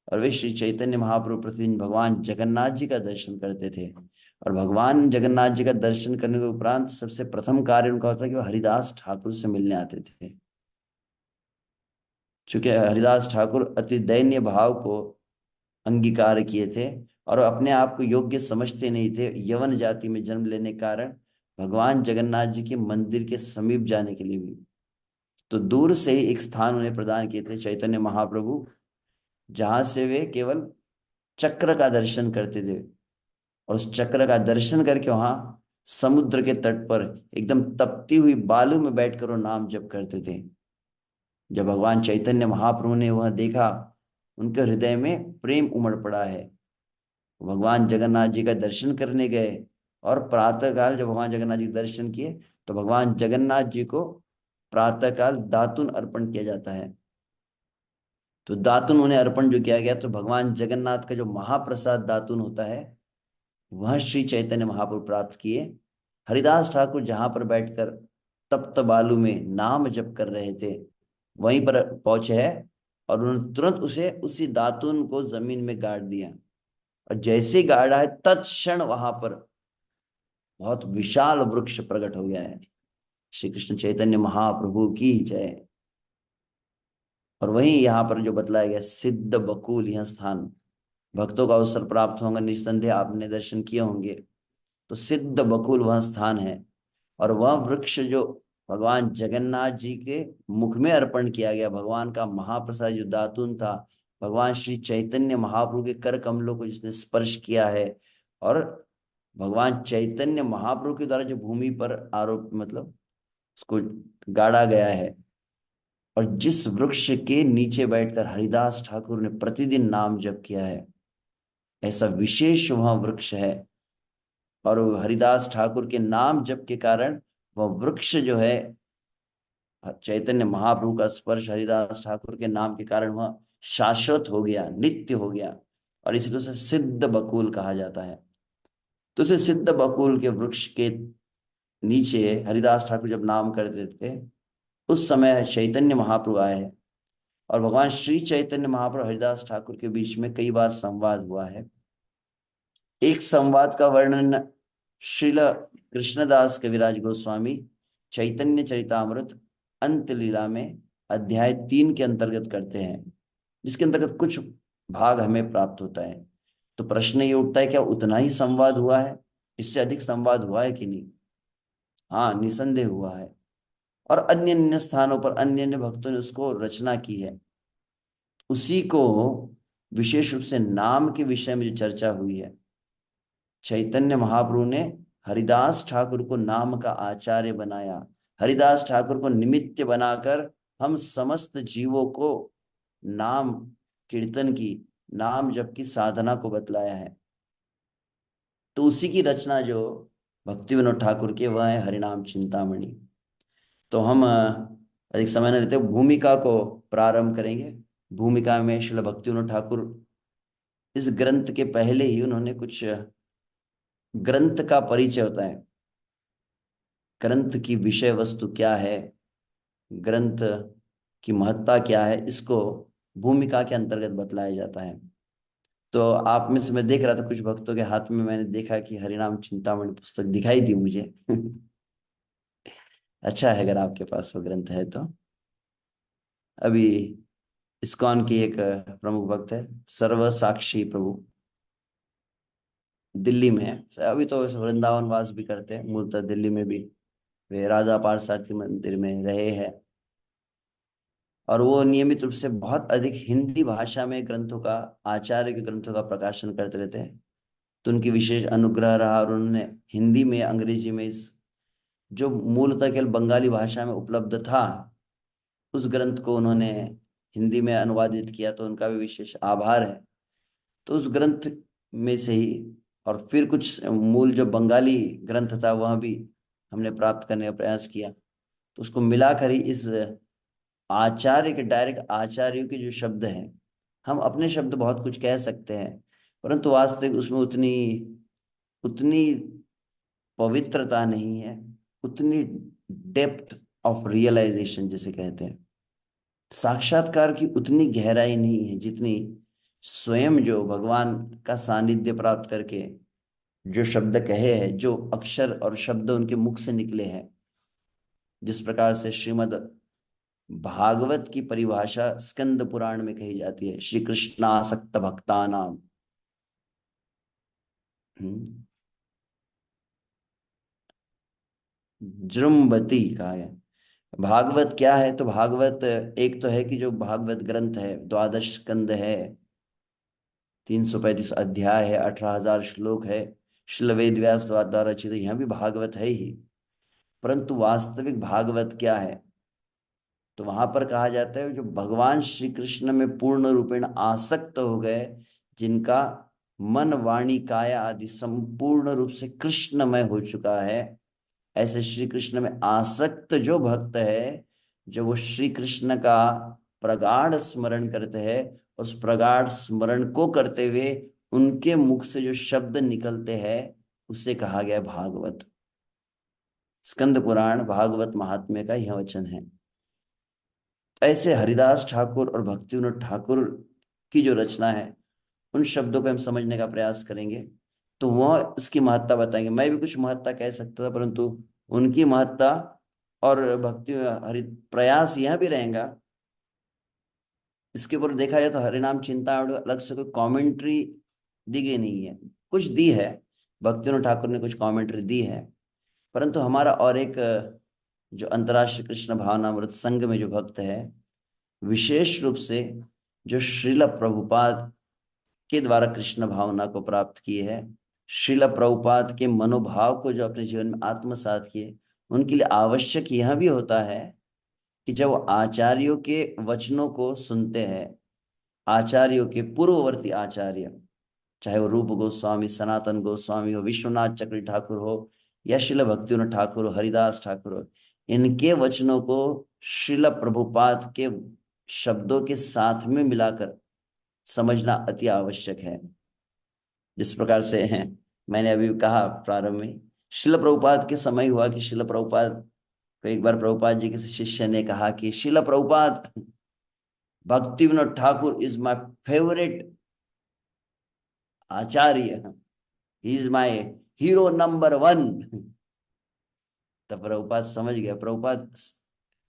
और वे श्री चैतन्य महाप्रभु प्रतिदिन भगवान जगन्नाथ जी का दर्शन करते थे। और भगवान जगन्नाथ जी का दर्शन करने के उपरांत सबसे प्रथम कार्य उनका होता कि वो हरिदास ठाकुर से मिलने आते थे। चूंकि हरिदास ठाकुर अति दैन्य भाव को अंगीकार किए थे और अपने आप को योग्य समझते नहीं थे, यवन जाति में जन्म लेने के कारण भगवान जगन्नाथ जी के मंदिर के समीप जाने के लिए भी, तो दूर से ही एक स्थान उन्हें प्रदान किए थे चैतन्य महाप्रभु, जहां से वे केवल चक्र का दर्शन करते थे। और उस चक्र का दर्शन करके वहां समुद्र के तट पर एकदम तपती हुई बालू में बैठकर वो नाम जप करते थे। जब भगवान चैतन्य महाप्रभु ने वह देखा, उनके हृदय में प्रेम उमड़ पड़ा है। भगवान जगन्नाथ जी का दर्शन करने गए, और प्रातःकाल जब भगवान जगन्नाथ जी के दर्शन किए तो भगवान जगन्नाथ जी को प्रातःकाल दातुन अर्पण किया जाता है। तो दातुन उन्हें अर्पण जो किया गया, तो भगवान जगन्नाथ का जो महाप्रसाद दातुन होता है वह श्री चैतन्य महाप्रभु प्राप्त किए। हरिदास ठाकुर जहां पर बैठकर तप्त बालू में नाम जप कर रहे थे वहीं पर पहुंचे है, और उन्होंने तुरंत उसे उसी दातुन को जमीन में गाड़ दिया। और जैसे ही गाड़ा है तत्क्षण वहां पर बहुत विशाल वृक्ष प्रकट हो गया है। श्री कृष्ण चैतन्य महाप्रभु की जय। और वहीं यहाँ पर जो बतलाया गया सिद्ध बकुल, यह स्थान भक्तों का अवसर प्राप्त होगा, निस्संदेह आपने दर्शन किए होंगे। तो सिद्ध बकुल वह स्थान है, और वह वृक्ष जो भगवान जगन्नाथ जी के मुख में अर्पण किया गया, भगवान का महाप्रसाद जो दातुन था, भगवान श्री चैतन्य महाप्रभु के कर कमलों को जिसने स्पर्श किया है, और भगवान चैतन्य महाप्रभु के द्वारा जो भूमि पर आरोप मतलब उसको गाड़ा गया है, और जिस वृक्ष के नीचे बैठकर हरिदास ठाकुर ने प्रतिदिन नाम जप किया है, ऐसा विशेष वह वृक्ष है। और हरिदास ठाकुर के नाम जप के कारण वह वृक्ष जो है, चैतन्य महाप्रभु का स्पर्श हरिदास ठाकुर के नाम के कारण वह शाश्वत हो गया, नित्य हो गया, और इसलिए उसे सिद्ध बकुल कहा जाता है। तो उसे सिद्ध बकुल के वृक्ष के नीचे हरिदास ठाकुर जब नाम करते थे, उस समय चैतन्य महाप्रभु आए हैं। और भगवान श्री चैतन्य महाप्रभु हरिदास ठाकुर के बीच में कई बार संवाद हुआ है। एक संवाद का वर्णन श्रील कृष्णदास कविराज गोस्वामी चैतन्य चरितामृत अंत लीला में अध्याय 3 के अंतर्गत करते हैं, जिसके अंतर्गत कुछ भाग हमें प्राप्त होता है। तो प्रश्न ये उठता है, क्या उतना ही संवाद हुआ है? इससे अधिक संवाद हुआ है कि नहीं? हाँ, निसंदेह हुआ है। और अन्य अन्य स्थानों पर अन्य अन्य भक्तों ने उसको रचना की है। उसी को विशेष रूप से नाम के विषय में जो चर्चा हुई है, चैतन्य महाप्रभु ने हरिदास ठाकुर को नाम का आचार्य बनाया। हरिदास ठाकुर को निमित्त बनाकर हम समस्त जीवों को नाम कीर्तन की, नाम जप की साधना को बतलाया है। तो उसी की रचना जो भक्ति विनोद ठाकुर की, वह है हरिनाम चिंतामणि। तो हम अधिक समय न लेते भूमिका को प्रारंभ करेंगे। भूमिका में श्रील भक्ति विनोद ठाकुर इस ग्रंथ के पहले ही उन्होंने कुछ ग्रंथ का परिचय होता है, ग्रंथ की विषय वस्तु क्या है, ग्रंथ की महत्ता क्या है, इसको भूमिका के अंतर्गत बतलाया जाता है। तो आप में से मैं देख रहा था कुछ भक्तों के हाथ में, मैंने देखा कि हरिनाम चिंतामणि पुस्तक दिखाई दी मुझे। अच्छा है अगर आपके पास वो ग्रंथ है तो। अभी इस्कॉन की एक प्रमुख भक्त है सर्व साक्षी प्रभु, दिल्ली में है। अभी तो वृंदावन वास भी करते हैं, मूलतः दिल्ली में भी वे राधा पार्सार्थी मंदिर में रहे हैं। और वो नियमित रूप से बहुत अधिक हिंदी भाषा में ग्रंथों का, आचार्य के ग्रंथों का प्रकाशन करते रहते हैं। तो उनकी विशेष अनुग्रह रहा और उन्होंने हिंदी में, अंग्रेजी में, इस जो मूलतः केवल बंगाली भाषा में उपलब्ध था, उस ग्रंथ को उन्होंने हिंदी में अनुवादित किया। तो उनका भी विशेष आभार है। तो उस ग्रंथ में से ही, और फिर कुछ मूल जो बंगाली ग्रंथ था वह भी हमने प्राप्त करने का प्रयास किया। तो उसको मिलाकर ही इस आचार्य के, डायरेक्ट आचार्यों के जो शब्द हैं, हम अपने शब्द बहुत कुछ कह सकते हैं, परंतु वास्तविक उसमें उतनी उतनी पवित्रता नहीं है, उतनी डेप्थ ऑफ रियलाइजेशन जिसे कहते हैं, साक्षात्कार की उतनी गहराई नहीं है जितनी स्वयं जो भगवान का सानिध्य प्राप्त करके जो शब्द कहे हैं, जो अक्षर और शब्द उनके मुख से निकले हैं। जिस प्रकार से श्रीमद् भागवत की परिभाषा स्कंद पुराण में कही जाती है, श्री कृष्णासक्त भक्ता नाम। जृंबती कहा है। भागवत क्या है? तो भागवत एक तो है कि जो भागवत ग्रंथ है, 12 स्कंद है, 335 अध्याय है, 18,000 श्लोक है, श्रील वेद व्यास द्वारा रचित, यह भी भागवत है ही। परंतु वास्तविक भागवत क्या है? तो वहां पर कहा जाता है जो भगवान श्री कृष्ण में पूर्ण रूपेण आसक्त हो गए, जिनका मन वाणी काया आदि संपूर्ण रूप से कृष्णमय हो चुका है, ऐसे श्री कृष्ण में आसक्त जो भक्त है, जो वो श्री कृष्ण का प्रगाढ़ स्मरण करते हैं, उस प्रगाढ़ स्मरण को करते हुए उनके मुख से जो शब्द निकलते हैं, उसे कहा गया भागवत। स्कंद पुराण भागवत महात्म्य का यह वचन है। ऐसे हरिदास ठाकुर और भक्ति विनोद ठाकुर की जो रचना है, उन शब्दों को हम समझने का प्रयास करेंगे तो वह इसकी महत्ता बताएंगे। मैं भी कुछ महत्ता कह सकता था, परंतु उनकी महत्ता और भक्ति हरि प्रयास यह भी रहेगा। इसके ऊपर देखा जाए तो हरिनाम चिंता अलग से कोई कमेंट्री दी गई नहीं है, कुछ दी है, भक्ति विनोद ठाकुर ने कुछ कमेंट्री दी है, परंतु हमारा और एक जो अंतर्राष्ट्रीय कृष्ण भावनामृत संघ में जो भक्त है, विशेष रूप से जो श्रील प्रभुपाद के द्वारा कृष्ण भावना को प्राप्त किए है, श्रील प्रभुपाद के मनोभाव को जो अपने जीवन में आत्मसात किए, उनके लिए आवश्यक यह भी होता है कि जब आचार्यों के वचनों को सुनते हैं, आचार्यों के पूर्ववर्ती आचार्य, चाहे वो रूप गोस्वामी, सनातन गोस्वामी हो, विश्वनाथ चक्र ठाकुर हो, या श्रील भक्तिविनोद ठाकुर हो, हरिदास ठाकुर हो, इनके वचनों को श्रील प्रभुपाद के शब्दों के साथ में मिलाकर समझना अति आवश्यक है। जिस प्रकार से है, मैंने अभी कहा प्रारंभ में, श्रील प्रभुपाद के समय हुआ कि श्रील प्रभुपाद को एक बार प्रभुपाद जी के शिष्य ने कहा कि श्रील प्रभुपाद, भक्ति Vinod Thakur is my favourite Acharya, he is my hero number one. तब प्रभुपाद समझ गया, प्रभुपाद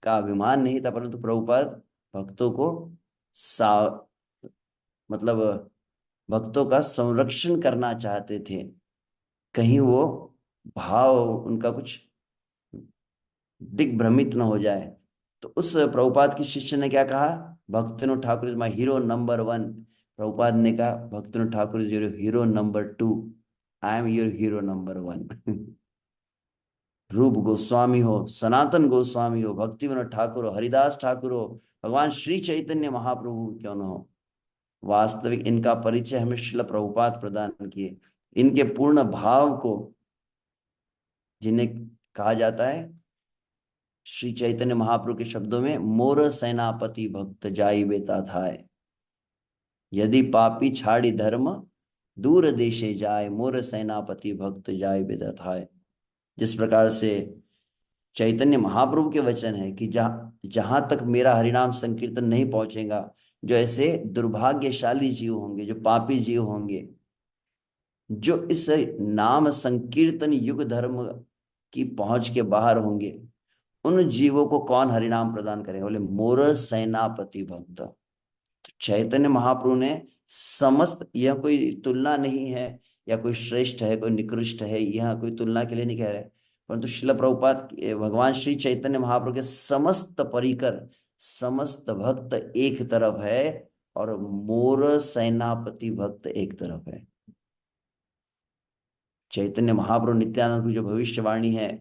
का अभिमान नहीं था, परंतु प्रभुपाद भक्तों को सा मतलब भक्तों का संरक्षण करना चाहते थे, कहीं वो भाव उनका कुछ दिग्भ्रमित न हो जाए। तो उस प्रभुपाद की शिष्य ने क्या कहा, Bhaktivinoda Thakur is my hero number one. Prabhupada ने कहा, Bhaktivinoda Thakur is your hero number two, I am your hero number one. Rupa Goswami हो, सनातन गोस्वामी हो, भक्ति विनोद ठाकुर हो, हरिदास ठाकुर हो, भगवान श्री चैतन्य महाप्रभु क्यों न हो, वास्तविक इनका परिचय हमें श्रील प्रभुपाद प्रदान किए। इनके पूर्ण भाव को, जिन्हें कहा जाता है श्री चैतन्य महाप्रभु के शब्दों में, मोर सेनापति भक्त जाई बेता थाय, यदि पापी छाड़ी धर्म दूर देशे जाए, मोर सेनापति भक्त जाय बेता थाय। जिस प्रकार से चैतन्य महाप्रभु के वचन है कि जहां जहां तक मेरा हरिनाम संकीर्तन नहीं पहुंचेगा, जो ऐसे दुर्भाग्यशाली जीव होंगे, जो पापी जीव होंगे, जो इस नाम संकीर्तन युग धर्म की पहुंच के बाहर होंगे, उन जीवों को कौन हरिनाम प्रदान करेगा, बोले मोर सेनापति भक्त। तो चैतन्य महाप्रभु ने समस्त, यह कोई तुलना नहीं है, या कोई श्रेष्ठ है कोई निकृष्ट है, यह कोई तुलना के लिए नहीं कह रहे, परंतु शिल प्रभुपाद भगवान श्री चैतन्य महाप्रभु के समस्त परिकर, समस्त भक्त एक तरफ है, और मोर सेनापति भक्त एक तरफ है। चैतन्य महाप्रभु नित्यानंद की जो भविष्यवाणी है,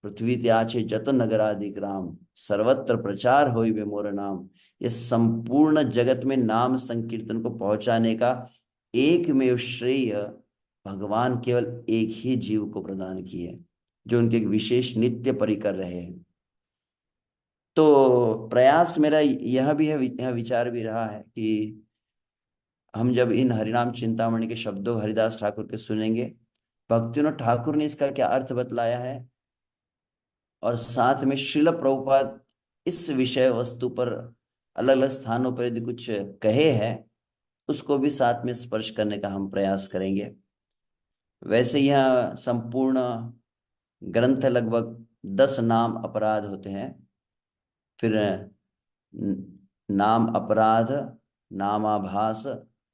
पृथ्वी त्याचे जत नगरादि ग्राम, सर्वत्र प्रचार होई वे मोर नाम। ये संपूर्ण जगत में नाम संकीर्तन को पहुंचाने का एकमेव श्रेय भगवान केवल एक ही जीव को प्रदान किए, जो उनके एक विशेष नित्य परिकर रहे हैं। तो प्रयास मेरा यह भी है, यह विचार भी रहा है कि हम जब इन हरिनाम चिंतामणि के शब्दों हरिदास ठाकुर के सुनेंगे, भक्तिविनोद ठाकुर ने इसका क्या अर्थ बतलाया है, और साथ में श्रील प्रभुपाद इस विषय वस्तु पर अलग अलग स्थानों पर यदि कुछ कहे हैं, उसको भी साथ में स्पर्श करने का हम प्रयास करेंगे। वैसे यह संपूर्ण ग्रंथ लगभग 10 नाम अपराध होते हैं। फिर नाम अपराध, नामाभास,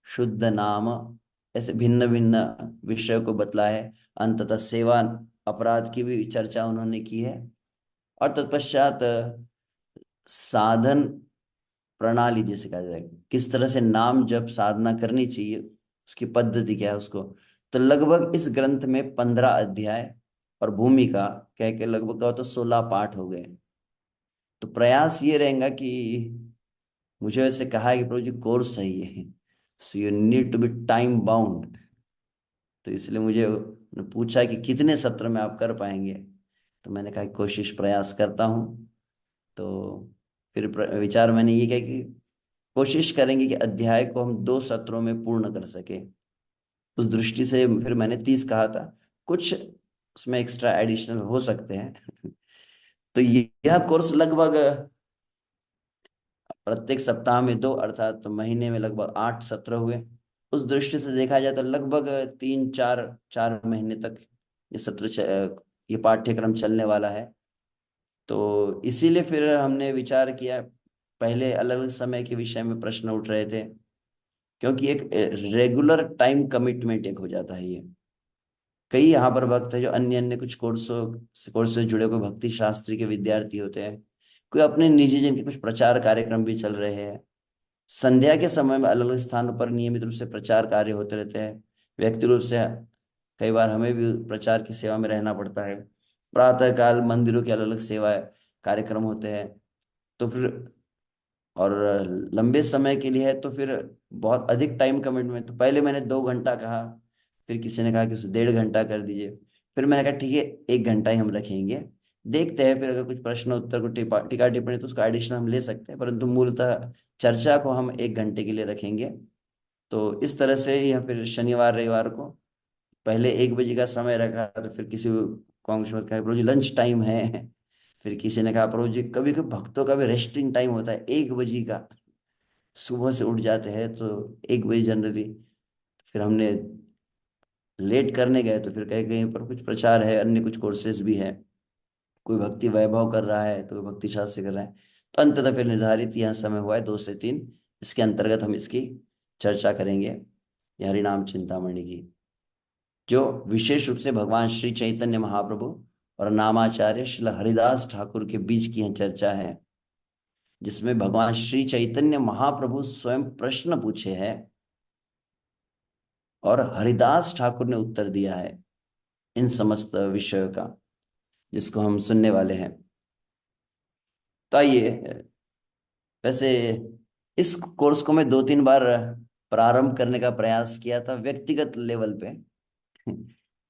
शुद्ध नाम, ऐसे भिन्न भिन्न विषयों को बतलाया है। अंततः सेवा अपराध की भी चर्चा उन्होंने की है, और तत्पश्चात साधन प्रणाली, जैसे कहा जाए किस तरह से नाम जब साधना करनी चाहिए, उसकी पद्धति क्या है उसको। तो लगभग इस ग्रंथ में 15 अध्याय और भूमिका कह के लगभग कहो तो 16 पाठ हो गए। तो प्रयास ये रहेगा कि, मुझे वैसे कहा है कि प्रभु जी कोर्स सही है, so you need to be time bound. तो इसलिए मुझे उन्होंने पूछा कि कितने सत्र में आप कर पाएंगे, तो मैंने कहा कि कोशिश प्रयास करता हूँ। तो फिर विचार मैंने ये किया कि कोशिश करेंगे कि अध्याय को हम 2 सत्रों में पूर्ण कर सके। उस दृष्टि से फिर मैंने 30 कहा था, कुछ उसमें एक्स्ट्रा एडिशनल हो सकते हैं। तो यह कोर्स लगभग प्रत्येक सप्ताह में 2, अर्थात तो महीने में लगभग 8 सत्र हुए। उस दृष्टि से देखा जाए तो लगभग 3-4 महीने तक ये ये पाठ्यक्रम चलने वाला है। तो इसीलिए फिर हमने विचार किया, पहले अलग अलग समय के विषय में प्रश्न उठ रहे थे, क्योंकि एक रेगुलर टाइम कमिटमेंट एक हो जाता है ये। कई यहाँ पर भक्त है जो अन्य अन्य कुछ कोर्स से जुड़े, कोई भक्ति शास्त्री के विद्यार्थी होते हैं, कोई अपने निजी जिनके कुछ प्रचार कार्यक्रम भी चल रहे हैं। संध्या के समय में अलग अलग स्थानों पर नियमित रूप से प्रचार कार्य होते रहते हैं। व्यक्ति रूप से कई बार हमें भी प्रचार की सेवा में रहना पड़ता है। प्रातः काल मंदिरों के अलग अलग सेवा कार्यक्रम होते हैं। तो फिर, और लंबे समय के लिए है तो फिर बहुत अधिक टाइम कमिटमेंट। तो पहले मैंने 2 घंटा कहा, फिर किसी ने कहा कि उसे 1.5 घंटा कर दीजिए। फिर मैंने कहा ठीक है, 1 घंटा ही हम रखेंगे, देखते हैं, फिर अगर कुछ प्रश्न उत्तर को टीका टिप्पणी तो उसका एडिशन हम ले सकते हैं, परंतु मूलतः चर्चा को हम 1 घंटे के लिए रखेंगे। तो इस तरह से यह फिर शनिवार रविवार को पहले 1 बजे का समय रखा, तो फिर किसी कांग्रेस में कहा प्रभु जी लंच टाइम है, फिर किसी ने कहा प्रभु जी कभी कभी भक्तों का भी रेस्टिंग टाइम होता है 1 बजे का, सुबह से उठ जाते हैं तो 1 बजे जनरली। फिर हमने लेट करने गए तो फिर कहीं कहीं पर कुछ प्रचार है, अन्य कुछ कोर्सेज भी है, कोई भक्ति वैभव कर रहा है तो कोई भक्ति शास्त्र कर रहा है। तो अंततः फिर निर्धारित यह समय हुआ है 2 से 3, इसके अंतर्गत हम इसकी चर्चा करेंगे, ये हरिनाम चिंतामणि की, जो विशेष रूप से भगवान श्री चैतन्य महाप्रभु और नामाचार्य श्रील हरिदास ठाकुर के बीच की यह चर्चा है, जिसमें भगवान श्री चैतन्य महाप्रभु स्वयं प्रश्न पूछे हैं और हरिदास ठाकुर ने उत्तर दिया है इन समस्त विषयों का, जिसको हम सुनने वाले हैं। तो आइए, वैसे इस कोर्स को मैं 2-3 बार प्रारंभ करने का प्रयास किया था व्यक्तिगत लेवल पे।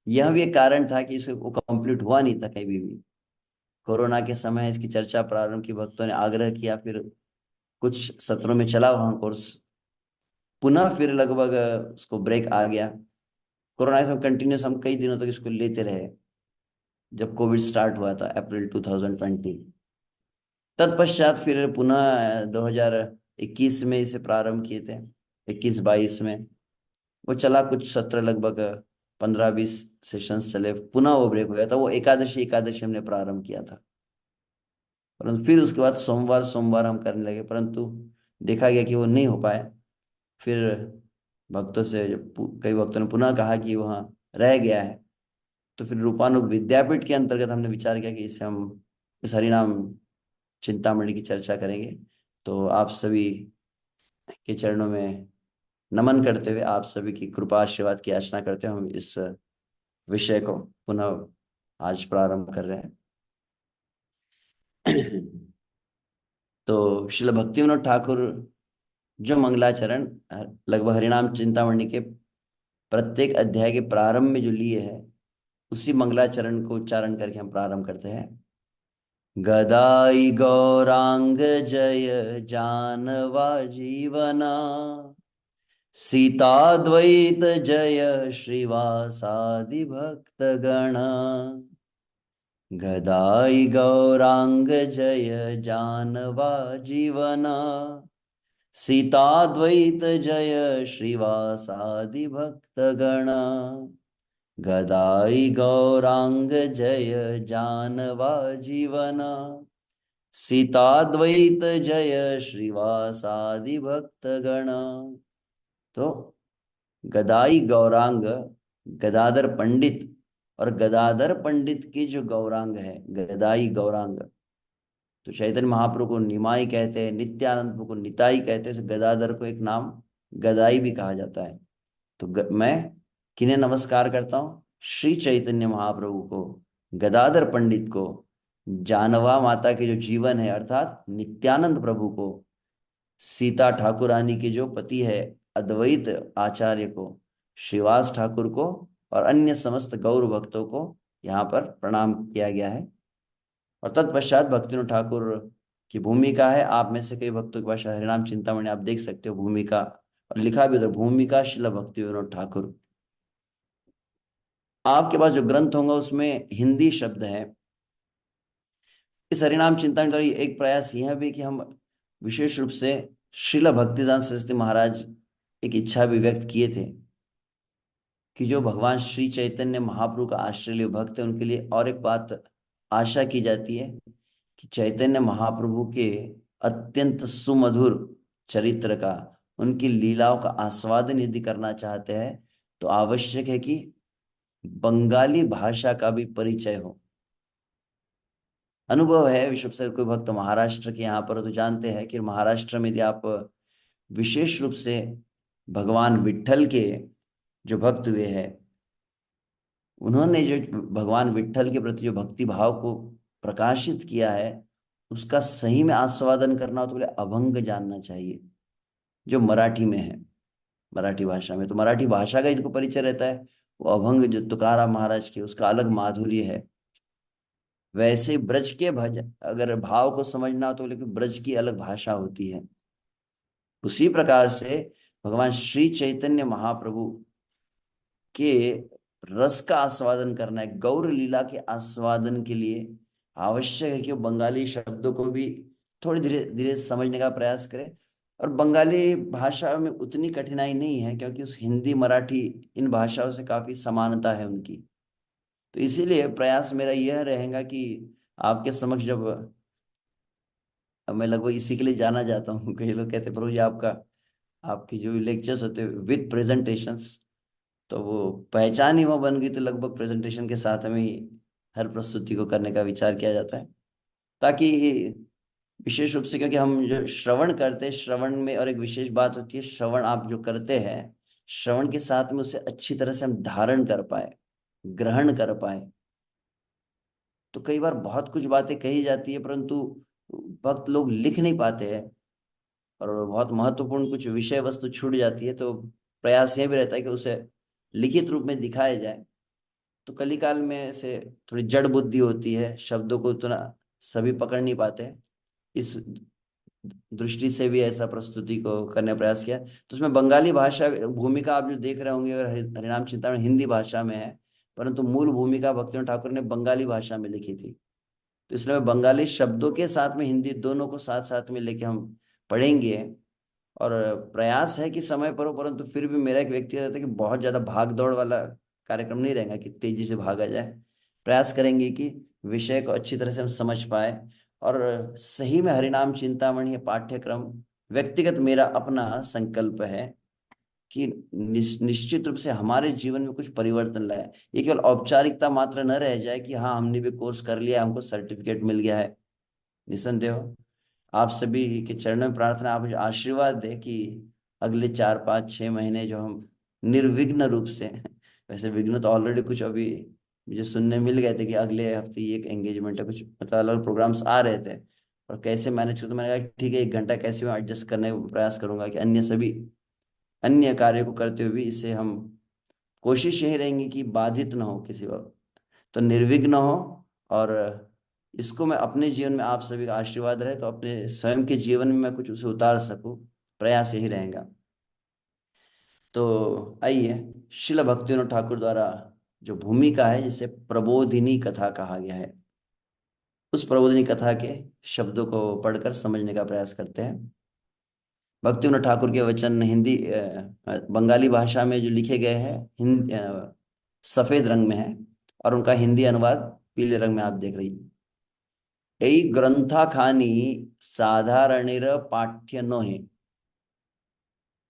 यह भी एक कारण था कि इसको कंप्लीट हुआ नहीं था कभी भी। कोरोना के समय इसकी चर्चा प्रारंभ की, भक्तों ने आग्रह किया, फिर कुछ सत्रों में चला वहाँ कोर्स, पुनः फिर लगभग उसको ब्रेक आ गया। कोरोना के समय कंटिन्यूस हम कई दिनों तक इसको लेते रहे, जब कोविड स्टार्ट हुआ था अप्रैल 2020। तत्पश्चात फिर पुनः 2021 में इसे प्रारंभ किए थे, 21-22 में वो चला कुछ सत्र, लगभग 15-20 सेशंस चले, पुनः वो ब्रेक हो गया था। वो एकादशी एकादशी हमने प्रारंभ किया था, परंतु फिर उसके बाद सोमवार सोमवार हम करने लगे, परंतु देखा गया कि वो नहीं हो पाए। फिर भक्तों से कई भक्तों ने पुनः कहा कि वहाँ रह गया है, तो फिर रूपानुग विद्यापीठ के अंतर्गत हमने विचार किया कि इसे हम इस हरिनाम चिंतामणि की चर्चा करेंगे। तो आप सभी के चरणों में नमन करते हुए, आप सभी की कृपा आशीर्वाद की याचना करते हुए हम इस विषय को पुनः आज प्रारंभ कर रहे हैं। तो श्रील भक्तिविनोद ठाकुर जो मंगलाचरण लगभग हरिनाम चिंतामणि के प्रत्येक अध्याय के प्रारंभ में जो लिए है, उसी मंगलाचरण को उच्चारण करके हम प्रारंभ करते हैं। गदाई गौरांग जय जानवा जीवना, सीता द्वैत जय श्रीवासादि भक्त गण। गदाई गौरांग जय जानवा जीवना, सीता द्वैत जय श्रीवासादि भक्त गण। गदाई गौरांग जय जानवा जीवना, सीता द्वैत जय श्रीवासादि भक्त गण। तो गदाई गौरांग, गदाधर पंडित, और गदाधर पंडित की जो गौरांग है गदाई गौरांग, तो चैतन्य महाप्रभु को निमाई कहते हैं, नित्यानंद प्रभु को निताई कहते हैं, गदाधर को एक नाम गदाई भी कहा जाता है। तो मैं किन्हें नमस्कार करता हूँ? श्री चैतन्य महाप्रभु को, गदाधर पंडित को, जानवा माता के जो जीवन है अर्थात नित्यानंद प्रभु को, सीता ठाकुरानी के जो पति है अद्वैत आचार्य को, श्रीवास ठाकुर को, और अन्य समस्त गौर भक्तों को यहाँ पर प्रणाम किया गया है। और तत्पश्चात भक्तिविनोद ठाकुर की भूमिका है। आप में से कई भक्तों के पास हरिनाम चिंतामणि आप देख सकते हो भूमिका, और लिखा भी उधर भूमिका श्रील भक्तिविनोद ठाकुर। आपके पास जो ग्रंथ होगा उसमें हिंदी शब्द है। इस हरिनाम चिंतामणि द्वारा एक प्रयास यह भी कि हम विशेष रूप से श्रील भक्तिदान सरस्वती महाराज एक इच्छा भी व्यक्त किए थे कि जो भगवान श्री चैतन्य महाप्रभु का आश्रय भक्त है उनके लिए और एक बात आशा की जाती है कि चैतन्य महाप्रभु के अत्यंत सुमधुर चरित्र का, उनकी लीलाओं का आस्वादन यदि करना चाहते हैं तो आवश्यक है कि बंगाली भाषा का भी परिचय हो। अनुभव है, विश्व से कोई भक्त महाराष्ट्र के यहाँ पर तो जानते हैं कि महाराष्ट्र में यदि आप विशेष रूप से भगवान विट्ठल के जो भक्त हुए हैं, उन्होंने जो भगवान विट्ठल के प्रति जो भक्ति भाव को प्रकाशित किया है, उसका सही में आस्वादन करना हो तो बोले अभंग जानना चाहिए, जो मराठी में है, मराठी भाषा में। तो मराठी भाषा का जिनको परिचय रहता है, वो अभंग जो तुकाराम महाराज के, उसका अलग माधुर्य है। वैसे ब्रज के भजन अगर भाव को समझना हो तो बोले कि ब्रज की अलग भाषा होती है। उसी प्रकार से भगवान श्री चैतन्य महाप्रभु के रस का आस्वादन करना है, गौर लीला के आस्वादन के लिए आवश्यक है कि वो बंगाली शब्दों को भी थोड़ी धीरे धीरे समझने का प्रयास करें। और बंगाली भाषा में उतनी कठिनाई नहीं है, क्योंकि उस हिंदी मराठी इन भाषाओं से काफी समानता है उनकी। तो इसीलिए प्रयास मेरा यह रहेगा कि आपके समक्ष जब, अब मैं लगभग इसी के लिए जाना जाता हूँ, कई लोग कहते हैं प्रभु जी आपका, आपकी जो लेक्चर्स होते हैं विद प्रेजेंटेशंस, तो वो पहचान ही वो बन गई। तो लगभग प्रेजेंटेशन के साथ हमें हर प्रस्तुति को करने का विचार किया जाता है, ताकि विशेष रूप से, क्योंकि हम जो श्रवण करते हैं, श्रवण में और एक विशेष बात होती है, श्रवण आप जो करते हैं, श्रवण के साथ में उसे अच्छी तरह से हम धारण कर पाए, ग्रहण कर पाए। तो कई बार बहुत कुछ बातें कही जाती है, परंतु भक्त लोग लिख नहीं पाते हैं, और बहुत महत्वपूर्ण कुछ विषय वस्तु छूट जाती है। तो प्रयास यह भी रहता है कि उसे लिखित रूप में दिखाया जाए। तो कलिकाल में से थोड़ी जड़ बुद्धि होती है, शब्दों को उतना सभी पकड़ नहीं पाते हैं। इस दृष्टि से भी ऐसा प्रस्तुति को करने का प्रयास किया। तो उसमें बंगाली भाषा भूमिका आप जो देख रहे होंगे, अगर हरिनाम चिंतामणि हिंदी भाषा में है, परंतु मूल भूमिका भक्तिनाथ ठाकुर ने बंगाली भाषा में लिखी थी। तो इसलिए बंगाली शब्दों के साथ में हिंदी दोनों को साथ साथ में लेके हम पढ़ेंगे। और प्रयास है कि समय पर हो, परंतु फिर भी मेरा एक व्यक्तिगत रहता है कि बहुत ज्यादा भाग दौड़ वाला कार्यक्रम नहीं रहेगा कि तेजी से भागा जाए। प्रयास करेंगे कि विषय को अच्छी तरह से हम समझ पाए। और सही में हरिनाम चिंतामणि पाठ्यक्रम, व्यक्तिगत मेरा अपना संकल्प है कि निश्चित रूप से हमारे जीवन में कुछ परिवर्तन लाए। ये केवल औपचारिकता मात्र न रह जाए कि हाँ हमने भी कोर्स कर लिया, हमको सर्टिफिकेट मिल गया है। निसंदेह आप सभी के चरणों में प्रार्थना, आप मुझे आशीर्वाद दें कि अगले 4 5 6 महीने जो हम निर्विघ्न रूप से वैसे विघ्न तो ऑलरेडी कुछ अभी मुझे सुनने मिल गए थे कि अगले हफ्ते ये एक एंगेजमेंट है, कुछ मतलब अलग प्रोग्राम्स आ रहे थे, और कैसे मैनेज करूँ। तो मैंने कहा ठीक है, 1 घंटा कैसे मैं एडजस्ट करने का प्रयास करूंगा कि अन्य सभी अन्य कार्य को करते हुए भी इसे हम, कोशिश यही रहेंगी कि बाधित ना हो किसी वक्त, तो निर्विघ्न हो। और इसको मैं अपने जीवन में, आप सभी का आशीर्वाद रहे तो अपने स्वयं के जीवन में मैं कुछ उसे उतार सकूं, प्रयास यही रहेगा। तो आइए, शिल भक्तिविनोद ठाकुर द्वारा जो भूमिका है, जिसे प्रबोधिनी कथा कहा गया है, उस प्रबोधिनी कथा के शब्दों को पढ़कर समझने का प्रयास करते हैं। भक्तिविनोद ठाकुर के वचन हिंदी बंगाली भाषा में जो लिखे गए हैं, सफेद रंग में है, और उनका हिंदी अनुवाद पीले रंग में आप देख रही। यही ग्रंथा खानी साधारणिर पाठ्य नोहे,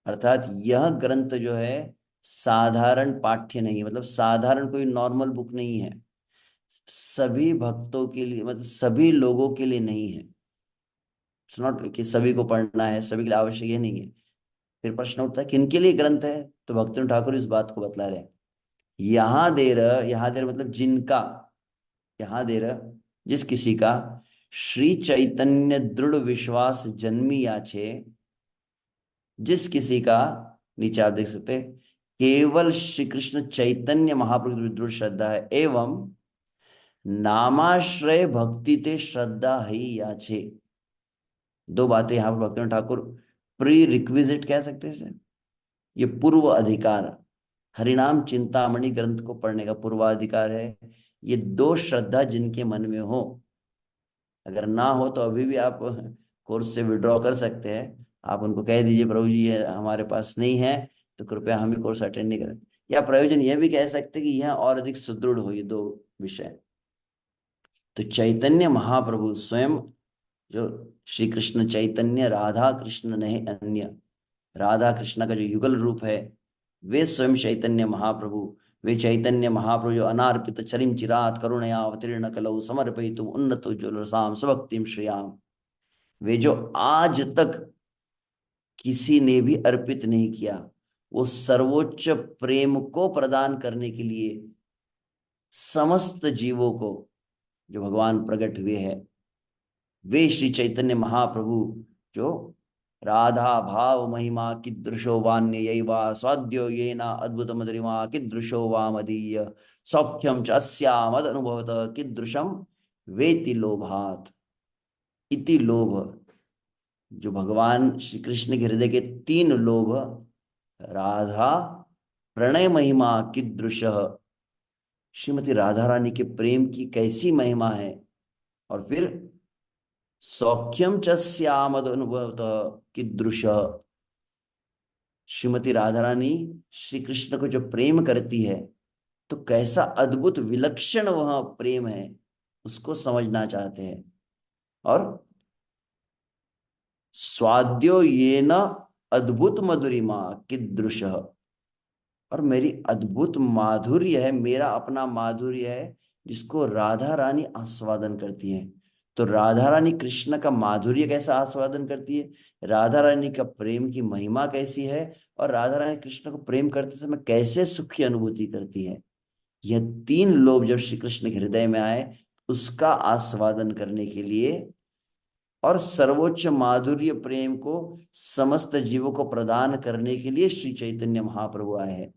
अर्थात यह ग्रंथ जो है साधारण पाठ्य नहीं, मतलब साधारण कोई नॉर्मल बुक नहीं है, सभी भक्तों के लिए, मतलब सभी लोगों के लिए नहीं है। इट्स नॉट कि सभी को पढ़ना है, सभी के लिए आवश्यक, ये नहीं है। फिर प्रश्न उठता है किन के लिए ग्रंथ है, तो भक्तिनाथ ठाकुर इस बात को बतला रहे हैं। यहाँ देर मतलब जिनका, यहाँ देर जिस किसी का श्री चैतन्य दृढ़ विश्वास जन्मी याचे, जिस किसी का, नीचे आप देख सकते हैं, केवल श्री कृष्ण चैतन्य महाप्रभु की दृढ़ श्रद्धा है, एवं नामाश्रय भक्ति ते श्रद्धा ही याचे। दो बातें यहाँ पर भक्तिनाथ ठाकुर प्री रिक्विजिट कह सकते हैं इसे, ये पूर्व अधिकार, हरिनाम चिंतामणि ग्रंथ को पढ़ने का पूर्वाधिकार है। ये दो श्रद्धा जिनके मन में हो, अगर ना हो तो अभी भी आप कोर्स से विड्रॉ कर सकते हैं। आप उनको कह दीजिए प्रभु जी ये हमारे पास नहीं है, तो कृपया हम भी कोर्स अटेंड नहीं करें। या प्रयोजन यह भी कह सकते हैं कि यह और अधिक सुदृढ़ हो ये दो विषय। तो चैतन्य महाप्रभु स्वयं, जो श्री कृष्ण चैतन्य, राधा कृष्ण नहीं अन्य, राधा कृष्ण का जो युगल रूप है, वे स्वयं चैतन्य महाप्रभु। वे चैतन्य महाप्रभु जो अनार्पित चरिम चिरात करुणया अवतीर्ण कलौ समर्पयितुम उन्नत उज्ज्वल रसाम स्वभक्तिम श्रियाम, वे जो आज तक किसी ने भी अर्पित नहीं किया, वो सर्वोच्च प्रेम को प्रदान करने के लिए समस्त जीवों को जो भगवान प्रकट हुए हैं, वे श्री चैतन्य महाप्रभु, जो राधा भाव महिमा कीदृशो वान्य यैवा स्वाद्यो येना अद्भुत मधुरिमा कीदृशो वा मदीय सौख्यम च अस्या मद अनुभवत कीदृशम वेति लोभात। इति लोभ, जो भगवान श्री कृष्ण के हृदय के तीन लोभ, राधा, प्रणय महिमा कीदृश, श्रीमती राधा रानी के प्रेम की कैसी महिमा है, और फिर सौख्यम च श्यामद अनुभवत कीदृश। श्रीमती राधा रानी श्री कृष्ण को जो प्रेम करती है, तो कैसा अद्भुत विलक्षण वह प्रेम है, उसको समझना चाहते हैं। और स्वाद्यो ये न अद्भुत मधुरिमा कीदृश। और मेरी अद्भुत माधुर्य है, मेरा अपना माधुर्य है, जिसको राधा रानी आस्वादन करती है। तो राधा रानी कृष्ण का माधुर्य कैसा आस्वादन करती है, राधा रानी का प्रेम की महिमा कैसी है, और राधा रानी कृष्ण को प्रेम करते समय कैसे सुख की अनुभूति करती है, यह तीन लोग जब श्री कृष्ण के हृदय में आए, उसका आस्वादन करने के लिए और सर्वोच्च माधुर्य प्रेम को समस्त जीवों को प्रदान करने के लिए श्री चैतन्य महाप्रभु आए हैं।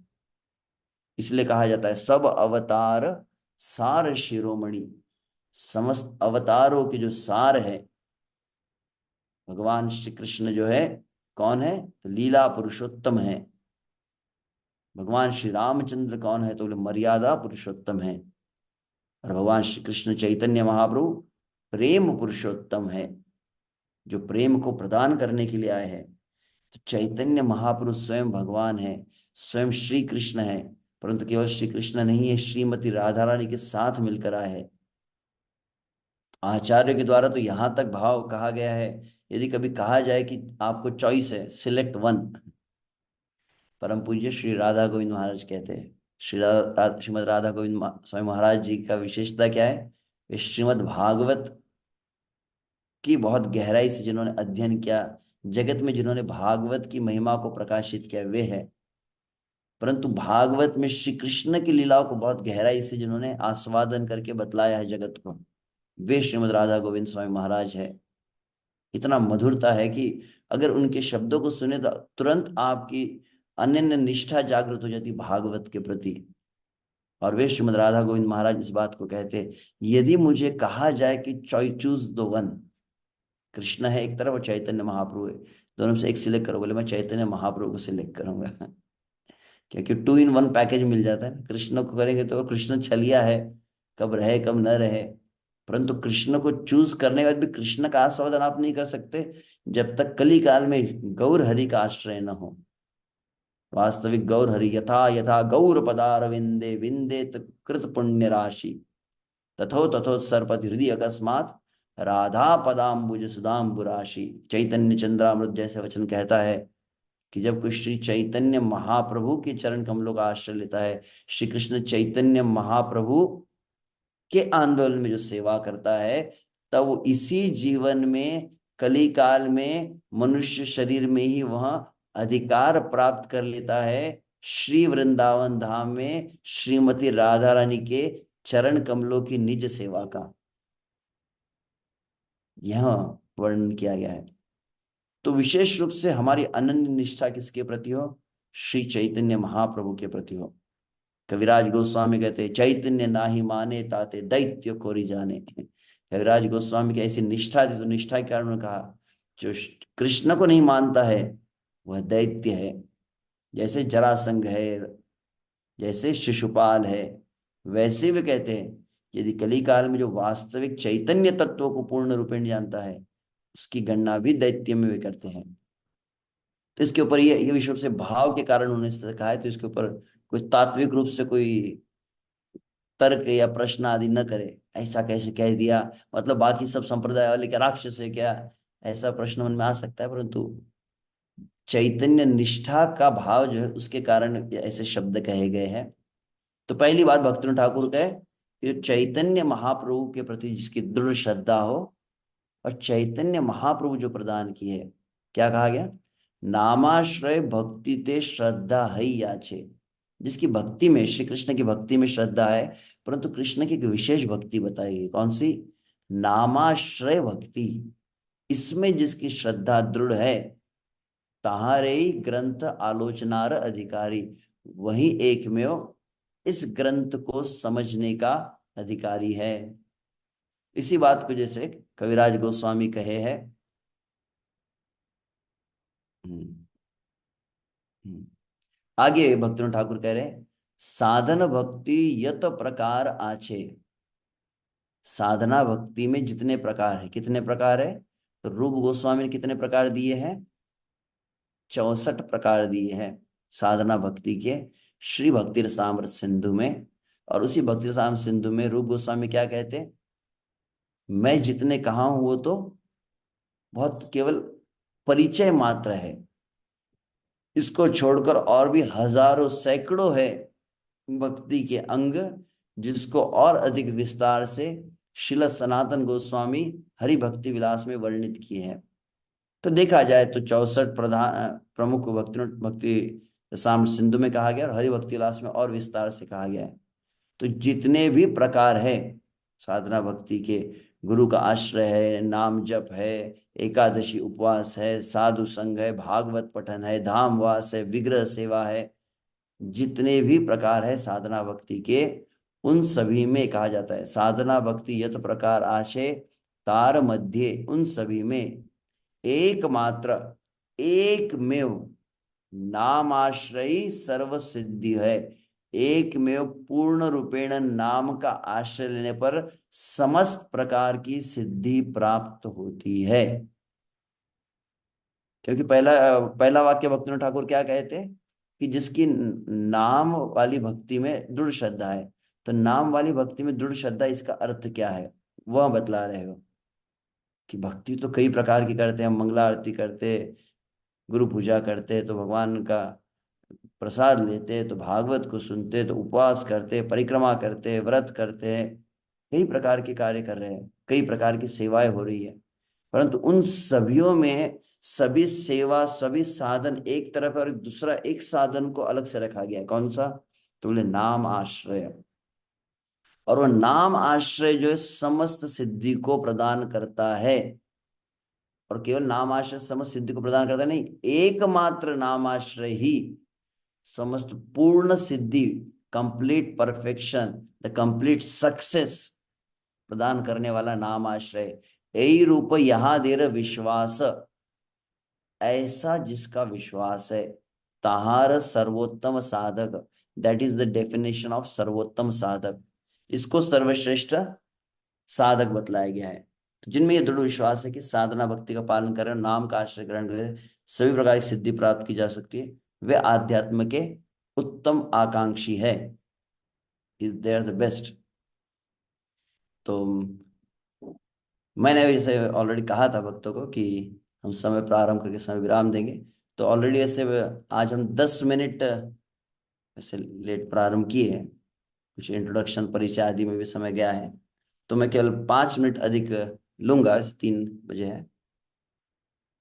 इसलिए कहा जाता है सब अवतार सार शिरोमणि। समस्त अवतारों के जो सार है, भगवान श्री कृष्ण जो है कौन है, तो लीला पुरुषोत्तम है। भगवान श्री रामचंद्र कौन है, तो बोले मर्यादा पुरुषोत्तम है। और भगवान श्री कृष्ण चैतन्य महाप्रभु प्रेम पुरुषोत्तम है, जो प्रेम को प्रदान करने के लिए आए हैं। तो चैतन्य महाप्रभु स्वयं भगवान है, स्वयं श्री कृष्ण है। परंतु केवल श्री कृष्ण नहीं है, श्रीमती राधा रानी के साथ मिलकर आए हैं। आचार्य के द्वारा तो यहां तक भाव कहा गया है, यदि कभी कहा जाए कि आपको चॉइस है, सिलेक्ट वन, परम पूज्य श्री राधा गोविंद महाराज कहते हैं। श्रीमद राधा गोविंद स्वामी महाराज जी का विशेषता क्या है, वे श्रीमद् भागवत की बहुत गहराई से जिन्होंने अध्ययन किया, जगत में जिन्होंने भागवत की महिमा को प्रकाशित किया, वे है। परंतु भागवत में श्री कृष्ण की लीलाओं को बहुत गहराई से जिन्होंने आस्वादन करके बतलाया है जगत को, वे श्रीमद् राधा गोविंद स्वामी महाराज है। इतना मधुरता है कि अगर उनके शब्दों को सुने तो तुरंत आपकी अनन्य निष्ठा जागृत हो जाती भागवत के प्रति। और वे श्रीमद् राधा गोविंद महाराज इस बात को कहते हैं, यदि मुझे कहा जाए कि चूज द वन, कृष्ण है एक तरफ और चैतन्य महाप्रभु है, दोनों में से एक सिलेक्ट करो, बोले मैं चैतन्य महाप्रभु को सिलेक्ट करूंगा। क्योंकि टू इन वन पैकेज मिल जाता है। कृष्ण को करेंगे तो कृष्ण छलिया है, कब रहे कब न रहे। परंतु कृष्ण को चूज करने के बाद भी कृष्ण का आस्वादन आप नहीं कर सकते जब तक कली काल में गौर हरि का आश्रय न हो। वास्तविक गौर हरि यथा यथा गौर पदार विंदे विंदे कृत पुण्य राशि, तथो तथो सरपति हृदय अकस्मात राधा पदाम्बुज सुधाम्बुराशि। चैतन्य चंद्रामृत जैसे वचन कहता है कि जब कोई श्री चैतन्य महाप्रभु के चरण कमलों का आश्रय लेता है, श्री कृष्ण चैतन्य महाप्रभु के आंदोलन में जो सेवा करता है, तब वो इसी जीवन में कली काल में मनुष्य शरीर में ही वह अधिकार प्राप्त कर लेता है श्री वृंदावन धाम में श्रीमती राधा रानी के चरण कमलों की निज सेवा का। यह वर्णन किया गया है। तो विशेष रूप से हमारी अनन्य निष्ठा किसके प्रति हो, श्री चैतन्य महाप्रभु के प्रति हो। कविराज गोस्वामी कहते चैतन्य नाही माने ताते दैत्य कोरी जाने। कविराज गोस्वामी की ऐसी निष्ठा थी, तो निष्ठा के कारण उन्होंने कहा जो कृष्ण को नहीं मानता है वह दैत्य है। जैसे जरासंध है, जैसे शिशुपाल है, वैसे वे कहते हैं यदि कली काल में जो वास्तविक चैतन्य तत्व को पूर्ण रूपेण जानता है, उसकी गणना भी दैत्य में वे करते हैं। तो इसके ऊपर ये विश्व से भाव के कारण उन्होंने कहा है, तो इसके ऊपर कोई तात्विक रूप से कोई तर्क या प्रश्न आदि न करे, ऐसा कैसे कह दिया, मतलब बाकी सब संप्रदाय वाले क्या राक्षस है क्या, ऐसा प्रश्न मन में आ सकता है। परंतु चैतन्य निष्ठा का भाव जो है उसके कारण ऐसे शब्द कहे गए हैं। तो पहली बात भक्तिनाथ ठाकुर कहे कि चैतन्य महाप्रभु के प्रति जिसकी दृढ़ श्रद्धा हो, और चैतन्य महाप्रभु जो प्रदान की है, क्या कहा गया, नामाश्रय भक्ति ते श्रद्धा है याचे। जिसकी भक्ति में, श्री कृष्ण की भक्ति में श्रद्धा है, परंतु कृष्ण की एक विशेष भक्ति बताई गई, कौन सी, नामाश्रय भक्ति। इसमें जिसकी श्रद्धा दृढ़ है, ताहारे ग्रंथ आलोचनार अधिकारी, वही एकमेव इस ग्रंथ को समझने का अधिकारी है। इसी बात को जैसे कविराज गोस्वामी कहे हैं, हम्म, हम्म, आगे भक्तिनाथ ठाकुर कह रहे हैं, साधन भक्ति यत प्रकार आछे, साधना भक्ति में जितने प्रकार है, कितने प्रकार है, तो रूप गोस्वामी ने कितने प्रकार दिए हैं, 64 प्रकार दिए हैं साधना भक्ति के श्री भक्ति रसामृत सिंधु में। और उसी भक्ति रसामृत सिंधु में रूप गोस्वामी क्या कहते हैं, मैं जितने कहा हूं वो तो बहुत केवल परिचय मात्र है, इसको छोड़कर और भी हजारों सैकड़ों है भक्ति के अंग, जिसको और अधिक विस्तार से श्रील सनातन गोस्वामी हरि भक्ति विलास में वर्णित किए हैं। तो देखा जाए तो 64 प्रधान प्रमुख भक्ति भक्ति रसाम सिंधु में कहा गया और हरि भक्ति विलास में और विस्तार से कहा गया है। तो जितने भी प्रकार है साधना भक्ति के, गुरु का आश्रय है, नाम जप है, एकादशी उपवास है, साधु संग है, भागवत पठन है, धाम वास है, विग्रह सेवा है, जितने भी प्रकार है साधना भक्ति के, उन सभी में कहा जाता है साधना भक्ति यत प्रकार आशे तार मध्य, उन सभी में एकमात्र एकमेव नाम आश्रयी सर्व सिद्धि है। एकमेव पूर्ण रूपेण नाम का आश्रय लेने पर समस्त प्रकार की सिद्धि प्राप्त होती है। क्योंकि पहला पहला वाक्य भक्तिनाथ ठाकुर क्या कहते हैं कि जिसकी नाम वाली भक्ति में दृढ़ श्रद्धा है। तो नाम वाली भक्ति में दृढ़ श्रद्धा, इसका अर्थ क्या है वह बतला रहे हो कि भक्ति तो कई प्रकार की करते हैं, हम मंगला आरती करते, गुरु पूजा करते, तो भगवान का प्रसाद लेते, तो भागवत को सुनते, तो उपवास करते, परिक्रमा करते, व्रत करते हैं, कई प्रकार के कार्य कर रहे हैं, कई प्रकार की सेवाएं हो रही है। परंतु उन सभियों में सभी सेवा सभी साधन एक तरफ है और दूसरा एक साधन को अलग से रखा गया है। कौन सा? तो बोले नाम आश्रय। और वो नाम आश्रय जो है समस्त सिद्धि को प्रदान करता है। और केवल नाम आश्रय समस्त सिद्धि को प्रदान करता नहीं, एकमात्र नाम आश्रय ही समस्त पूर्ण सिद्धि, complete perfection, the complete success प्रदान करने वाला नाम आश्रय। यही रूप यहां दे रहे विश्वास, ऐसा जिसका विश्वास है, ताहार सर्वोत्तम साधक, that is the definition of सर्वोत्तम साधक। इसको सर्वश्रेष्ठ साधक बतलाया गया है। तो जिनमें यह दृढ़ विश्वास है कि साधना भक्ति का पालन करें, नाम का आश्रय ग्रहण करें, सभी प्रकार की सिद्धि प्राप्त की जा सकती है, वे आध्यात्म के उत्तम आकांक्षी है, is they are the best. तो मैंने जैसे ऑलरेडी कहा था भक्तों को कि हम समय प्रारंभ करके समय विराम देंगे। तो ऑलरेडी ऐसे आज हम 10 मिनट ऐसे लेट प्रारंभ किए हैं, कुछ इंट्रोडक्शन परिचय आदि में भी समय गया है। तो मैं केवल 5 मिनट अधिक लूंगा, 3 बजे है,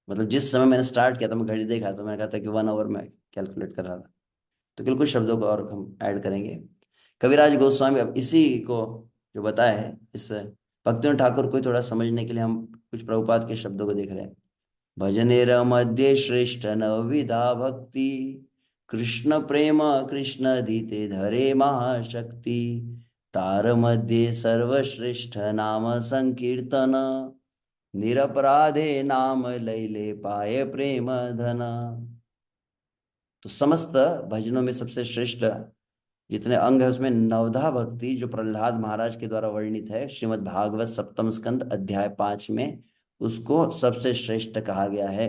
मतलब जिस समय मैंने स्टार्ट किया था मैं घड़ी देखा तो मैंने कहा था कि 1 आवर में कैलकुलेट कर रहा था। तो केवल कुछ शब्दों को और हम ऐड करेंगे। कविराज गोस्वामी अब इसी को जो बताया है, इस भक्तिनाथ ठाकुर को थोड़ा समझने के लिए हम कुछ प्रभुपाद के शब्दों को देख रहे हैं। भजनेर मध्य श्रेष्ठ नवविधा भक्ति, कृष्ण प्रेम कृष्ण दीते धरे महाशक्ति, तार मध्य सर्वश्रेष्ठ नाम संकीर्तन, निरपराधे नाम लैले पाए प्रेम धन। तो समस्त भजनों में सबसे श्रेष्ठ जितने अंग है उसमें नवधा भक्ति, जो प्रहलाद महाराज के द्वारा वर्णित है श्रीमद् भागवत सप्तम स्कंद अध्याय 5 में, उसको सबसे श्रेष्ठ कहा गया है।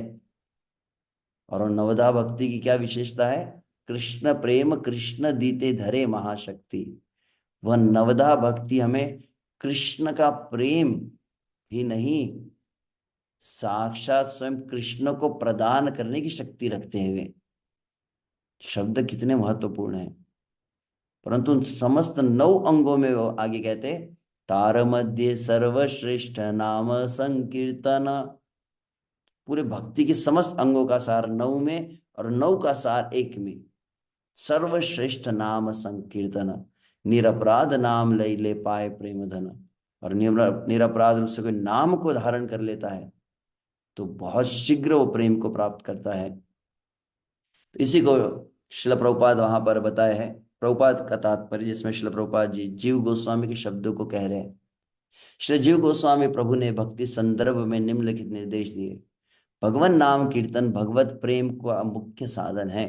और नवधा भक्ति की क्या विशेषता है? कृष्ण प्रेम कृष्ण दीते धरे महाशक्ति। वह नवधा भक्ति हमें कृष्ण का प्रेम ही नहीं, साक्षात स्वयं कृष्ण को प्रदान करने की शक्ति रखते हुए। शब्द कितने महत्वपूर्ण हैं। परंतु उन समस्त 9 अंगों में वो आगे कहते, तार मध्य सर्वश्रेष्ठ नाम संकीर्तन। पूरे भक्ति के समस्त अंगों का सार 9 में और 9 का सार 1 में। सर्वश्रेष्ठ नाम संकीर्तन, निरपराध नाम लई ले पाए प्रेम धन। और निरपराध रूप से कोई नाम को धारण कर लेता है तो बहुत शीघ्र वो प्रेम को प्राप्त करता है। तो इसी को शिल प्रभुपाद वहां पर बताया है। प्रभुपाद का तात्पर्य, जिसमें शिल प्रभुपाद जी जीव गोस्वामी के शब्दों को कह रहे हैं। श्री जीव गोस्वामी प्रभु ने भक्ति संदर्भ में निम्नलिखित निर्देश दिए। भगवान नाम कीर्तन भगवत प्रेम का मुख्य साधन है।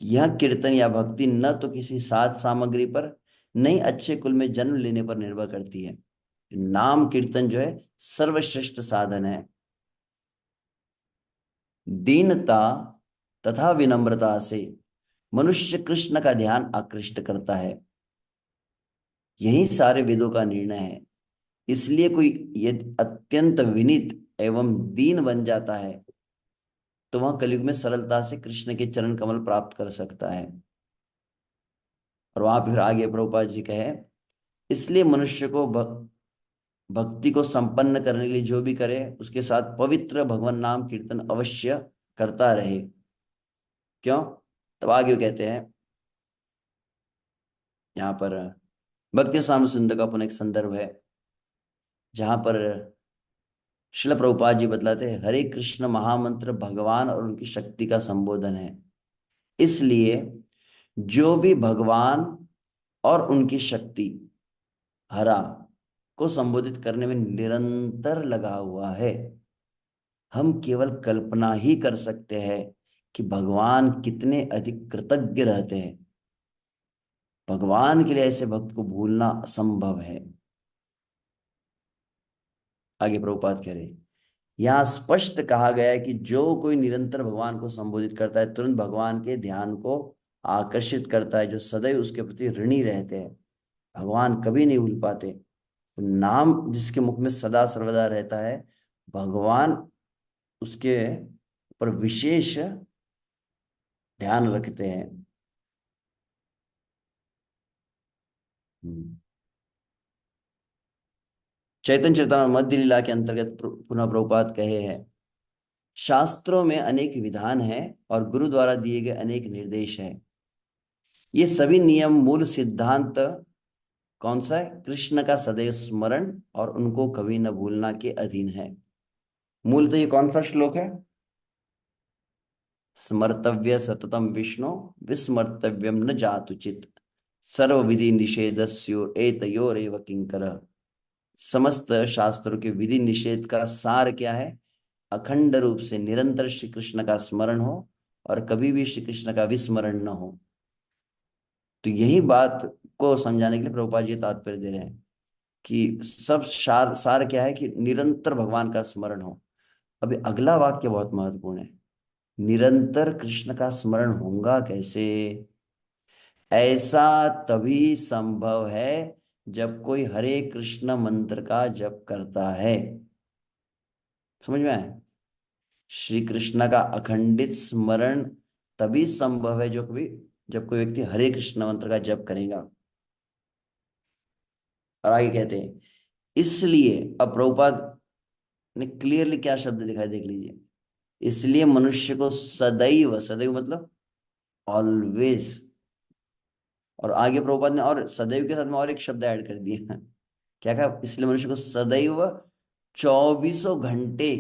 यह कीर्तन या भक्ति न तो किसी साध सामग्री पर नहीं अच्छे कुल में जन्म लेने पर निर्भर करती है। नाम कीर्तन जो है सर्वश्रेष्ठ साधन है। दीनता तथा विनम्रता से मनुष्य कृष्ण का ध्यान आकृष्ट करता है। यही सारे वेदों का निर्णय है। इसलिए कोई यदि अत्यंत विनीत एवं दीन बन जाता है तो वह कलयुग में सरलता से कृष्ण के चरण कमल प्राप्त कर सकता है। और वहां फिर आगे प्रभुपाद जी कहे, इसलिए मनुष्य को भक्ति को संपन्न करने के लिए जो भी करे उसके साथ पवित्र भगवान नाम कीर्तन अवश्य करता रहे। क्यों? तब आगे वो कहते हैं यहाँ पर, भक्ति साम सुंदर का पुनः एक संदर्भ है जहां पर श्रील प्रभुपाद जी बतलाते हैं, हरे कृष्ण महामंत्र भगवान और उनकी शक्ति का संबोधन है। इसलिए जो भी भगवान और उनकी शक्ति हरा को संबोधित करने में निरंतर लगा हुआ है, हम केवल कल्पना ही कर सकते हैं कि भगवान कितने अधिक कृतज्ञ रहते हैं। भगवान के लिए ऐसे भक्त को भूलना असंभव है। आगे प्रभुपाद कह रहे, यहाँ स्पष्ट कहा गया है कि जो कोई निरंतर भगवान को संबोधित करता है तुरंत भगवान के ध्यान को आकर्षित करता है। जो सदैव उसके प्रति ऋणी रहते हैं, भगवान कभी नहीं भूल पाते। तो नाम जिसके मुख में सदा सर्वदा रहता है, भगवान उसके ऊपर विशेष ध्यान रखते हैं। हम्म। चैतन्य चेतना मध्य लीला के अंतर्गत पुनः प्रभुपाद कहे हैं, शास्त्रों में अनेक विधान हैं और गुरु द्वारा दिए गए अनेक निर्देश हैं। ये सभी नियम मूल सिद्धांत कौन सा है? कृष्ण का सदैव स्मरण और उनको कभी न भूलना के अधीन है। मूलतः ये कौन सा श्लोक है? स्मर्तव्य सततम विष्णु विस्मर्तव्यम न जातुचित सर्व विधि निषेधस्यो एतयोरेव किंकर। समस्त शास्त्रों के विधि निषेध का सार क्या है? अखंड रूप से निरंतर श्री कृष्ण का स्मरण हो और कभी भी श्री कृष्ण का विस्मरण न हो। तो यही बात को समझाने के लिए प्रभुपाद जी तात्पर्य दे रहे हैं कि सब सार सार क्या है कि निरंतर भगवान का स्मरण हो। अभी अगला वाक्य बहुत महत्वपूर्ण है, निरंतर कृष्ण का स्मरण होगा कैसे? ऐसा तभी संभव है जब कोई हरे कृष्ण मंत्र का जप करता है। समझ में आए? श्री कृष्ण का अखंडित स्मरण तभी संभव है जब कोई व्यक्ति हरे कृष्ण मंत्र का जप करेगा। और आगे कहते हैं, इसलिए अब प्रभुपाद ने क्लियरली क्या शब्द लिखा है देख लीजिए, इसलिए मनुष्य को सदैव, सदैव मतलब ऑलवेज, और आगे प्रभुपाद ने और सदैव के साथ में और एक शब्द ऐड कर दिया। क्या कहा? इसलिए मनुष्य को सदैव 24 घंटे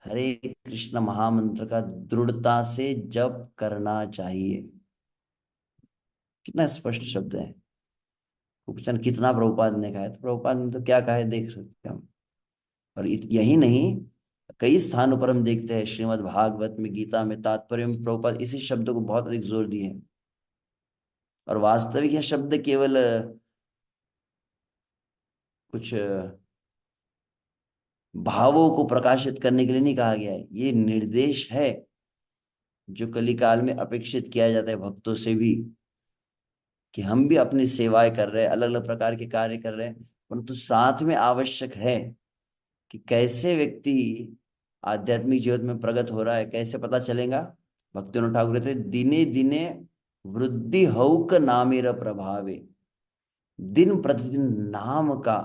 हरे कृष्ण महामंत्र का दृढ़ता से जप करना चाहिए। कितना स्पष्ट शब्द है। क्वेश्चन कितना प्रभुपाद ने कहा है, तो प्रभुपाद ने तो क्या कहा है देख सकते हैं हम। और यही नहीं, कई स्थानों पर हम देखते हैं, श्रीमद् भागवत में, गीता में, तात्पर्य में प्रभुपाद इसी शब्द को बहुत अधिक जोर दिए हैं। और वास्तविक यह शब्द केवल कुछ भावों को प्रकाशित करने के लिए नहीं कहा गया है, ये निर्देश है जो कली काल में अपेक्षित किया जाता है भक्तों से भी, कि हम भी अपनी सेवाएं कर रहे हैं, अलग अलग प्रकार के कार्य कर रहे हैं, परंतु साथ में आवश्यक है कि कैसे व्यक्ति आध्यात्मिक जीवन में प्रगत हो रहा है, कैसे पता चलेगा? भक्ति ठाकुर कहते हैं, दिने दिने वृद्धि हौक नामेर प्रभावे। दिन प्रतिदिन नाम का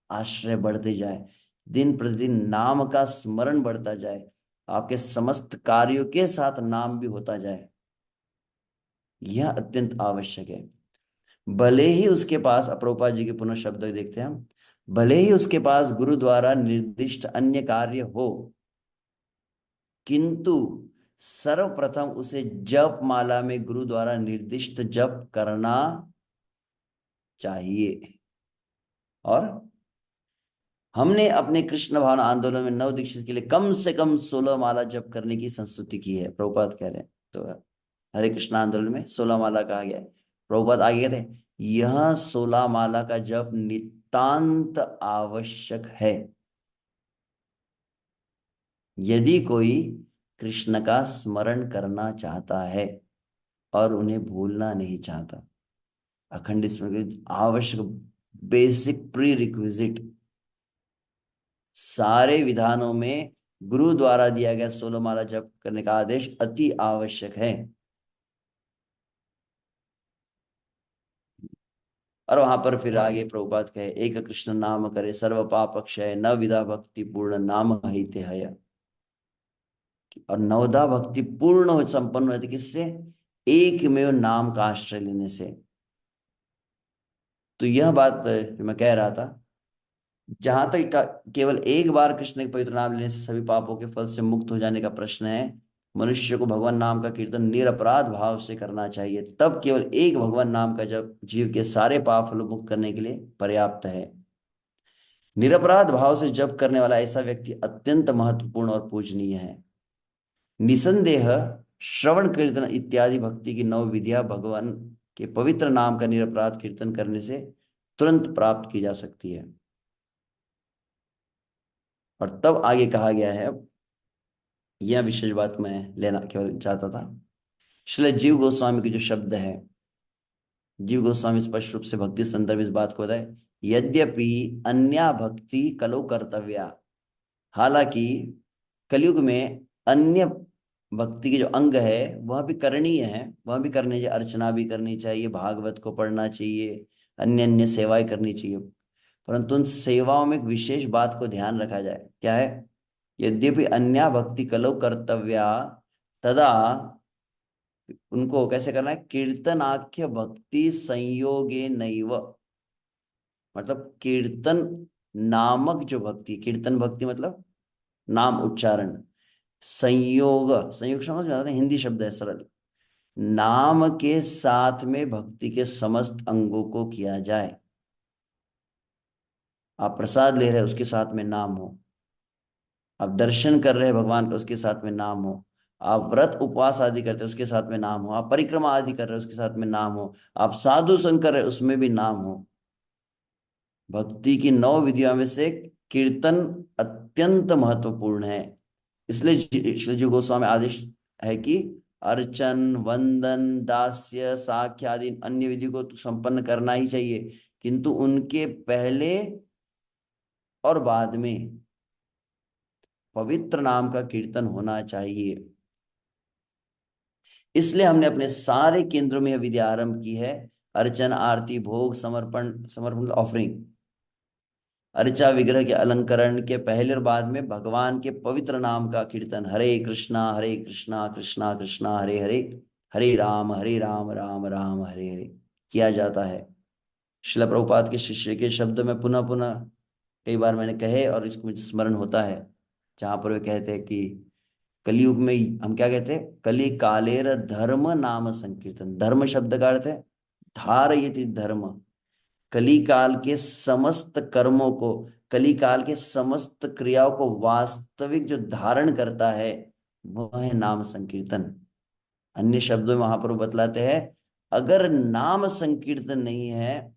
आश्रय बढ़ते जाए, दिन प्रतिदिन नाम का स्मरण बढ़ता जाए, आपके समस्त कार्यों के साथ नाम भी होता जाए, यह अत्यंत आवश्यक है। भले ही उसके पास, अप्रोपा जी के पुनः शब्द देखते हैं हम, भले ही उसके पास गुरु द्वारा निर्दिष्ट अन्य कार्य हो, किंतु सर्वप्रथम उसे जप माला में गुरु द्वारा निर्दिष्ट जप करना चाहिए। और हमने अपने कृष्ण भावना आंदोलन में नव दीक्षित के लिए कम से कम 16 माला जप करने की संस्तुति की है, प्रभुपाद कह रहे हैं। तो हरे कृष्ण आंदोलन में 16 माला कहा गया है। प्रभुपाद आगे कहते हैं, यह 16 माला का जप नितांत आवश्यक है। यदि कोई कृष्ण का स्मरण करना चाहता है और उन्हें भूलना नहीं चाहता, अखंड स्मरण की आवश्यक, बेसिक प्री रिक्विजिट, सारे विधानों में गुरु द्वारा दिया गया 16 माला जप करने का आदेश अति आवश्यक है। और वहां पर फिर आगे प्रभुपाद कहे, एक कृष्ण नाम करे सर्व पाप क्षय, न विदा भक्ति पूर्ण नाम हिते हय। और नवदा भक्ति पूर्ण हो, संपन्न होती किससे? एक में नाम का आश्रय लेने से। तो यह बात जो मैं कह रहा था, जहां तक केवल एक बार कृष्ण के पवित्र नाम लेने से सभी पापों के फल से मुक्त हो जाने का प्रश्न है, मनुष्य को भगवान नाम का कीर्तन निरपराध भाव से करना चाहिए। तब केवल एक भगवान नाम का जप जीव के सारे पाप फल मुक्त करने के लिए पर्याप्त है। निरपराध भाव से जप करने वाला ऐसा व्यक्ति अत्यंत महत्वपूर्ण और पूजनीय है। निसंदेह श्रवण कीर्तन इत्यादि भक्ति की नव विधिया भगवान के पवित्र नाम का निरपराध कीर्तन करने से तुरंत प्राप्त की जा सकती है। और तब आगे कहा गया है, यह विशेष बात मैं लेना केवल चाहता था, श्रील जीव गोस्वामी के जो शब्द है, जीव गोस्वामी स्पष्ट रूप से भक्ति संदर्भ इस बात को बताए, यद्यपि अन्या भक्ति कलो कर्तव्या, हालांकि कलयुग में अन्य भक्ति के जो अंग है वह भी करणीय है, वह भी करनी चाहिए, अर्चना भी करनी चाहिए, भागवत को पढ़ना चाहिए, अन्य अन्य सेवाएं करनी चाहिए। परंतु उन सेवाओं में एक विशेष बात को ध्यान रखा जाए, क्या है? यद्यपि अन्या भक्ति कलो कर्तव्या, तदा उनको कैसे करना है? कीर्तनाख्य भक्ति संयोगे नैव, मतलब कीर्तन नामक जो भक्ति, कीर्तन भक्ति मतलब नाम उच्चारण, संयोग, संयोग समझ में आता है, हिंदी शब्द है सरल, नाम के साथ में भक्ति के समस्त अंगों को किया जाए। आप प्रसाद ले रहे हैं उसके साथ में नाम हो, आप दर्शन कर रहे हैं भगवान का उसके साथ में नाम हो, आप व्रत उपवास आदि करते हैं उसके साथ में नाम हो, आप परिक्रमा आदि कर रहे हैं उसके साथ में नाम हो, आप साधु संग कर रहे हैं उसमें भी नाम हो। भक्ति की 9 विधियों में से कीर्तन अत्यंत महत्वपूर्ण है। इसलिए श्री जी गोस्वामी आदेश है कि अर्चन, वंदन, दास्य, साख्य आदि अन्य विधि को तो संपन्न करना ही चाहिए, किंतु उनके पहले और बाद में पवित्र नाम का कीर्तन होना चाहिए। इसलिए हमने अपने सारे केंद्रों में यह विधि आरंभ की है। अर्चन, आरती, भोग, समर्पण, समर्पण ऑफरिंग, अर्चा, विग्रह के अलंकरण के पहले और बाद में भगवान के पवित्र नाम का कीर्तन, हरे कृष्णा कृष्णा कृष्णा हरे हरे, हरे राम राम राम हरे हरे, किया जाता है। शिला प्रभुपाद के शिष्य के शब्द में पुनः पुनः कई बार मैंने कहे और इसको मुझे स्मरण होता है, जहां पर वे कहते हैं कि कलयुग में हम क्या कहते हैं? कली कालेर धर्म नाम संकीर्तन, धर्म शब्द का अर्थ है धारयति धर्म, कली काल के समस्त कर्मों को, कली काल के समस्त क्रियाओं को वास्तविक जो धारण करता है वह है नाम संकीर्तन। अन्य शब्दों में वहां पर वो बतलाते हैं, अगर नाम संकीर्तन नहीं है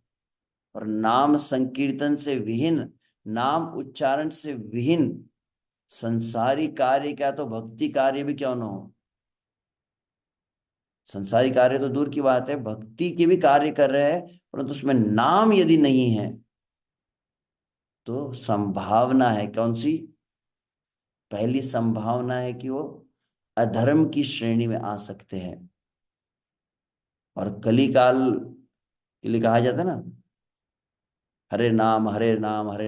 और नाम संकीर्तन से विहीन, नाम उच्चारण से विहीन संसारी कार्य क्या तो भक्ति कार्य भी क्यों न हो, संसारी कार्य तो दूर की बात है, भक्ति के भी कार्य कर रहे हैं परंतु उसमें नाम यदि नहीं है तो संभावना है कौन सी? पहली संभावना है कि वो अधर्म की श्रेणी में आ सकते हैं। और कली काल के लिए कहा जाता है ना, हरे नाम हरे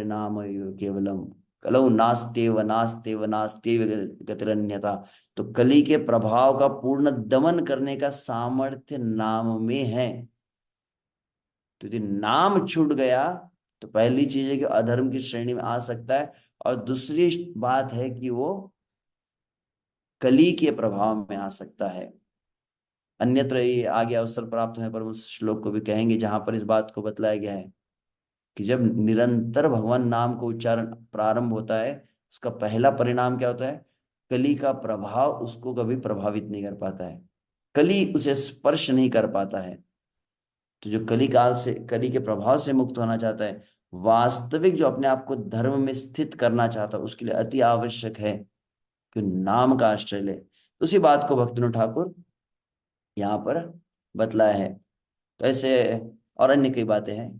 नाम केवलम, कलौ नास्तेव नास्तेव नास्तेव गतिरन्यथा। तो कली के प्रभाव का पूर्ण दमन करने का सामर्थ्य नाम में है। तो यदि नाम छूट गया तो पहली चीज है कि अधर्म की श्रेणी में आ सकता है, और दूसरी बात है कि वो कली के प्रभाव में आ सकता है। अन्यत्र ये आगे अवसर प्राप्त होने पर उस श्लोक को भी कहेंगे जहां पर इस बात को बतलाया गया है कि जब निरंतर भगवान नाम को उच्चारण प्रारंभ होता है, उसका पहला परिणाम क्या होता है? कली का प्रभाव उसको कभी प्रभावित नहीं कर पाता है, कली उसे स्पर्श नहीं कर पाता है। तो जो कली काल से, कली के प्रभाव से मुक्त होना चाहता है, वास्तविक जो अपने आप को धर्म में स्थित करना चाहता है, उसके लिए अति आवश्यक है कि नाम का आश्रय ले। उसी बात को भक्तिविनोद ठाकुर यहाँ पर बतलाया है। तो ऐसे और अन्य कई बातें हैं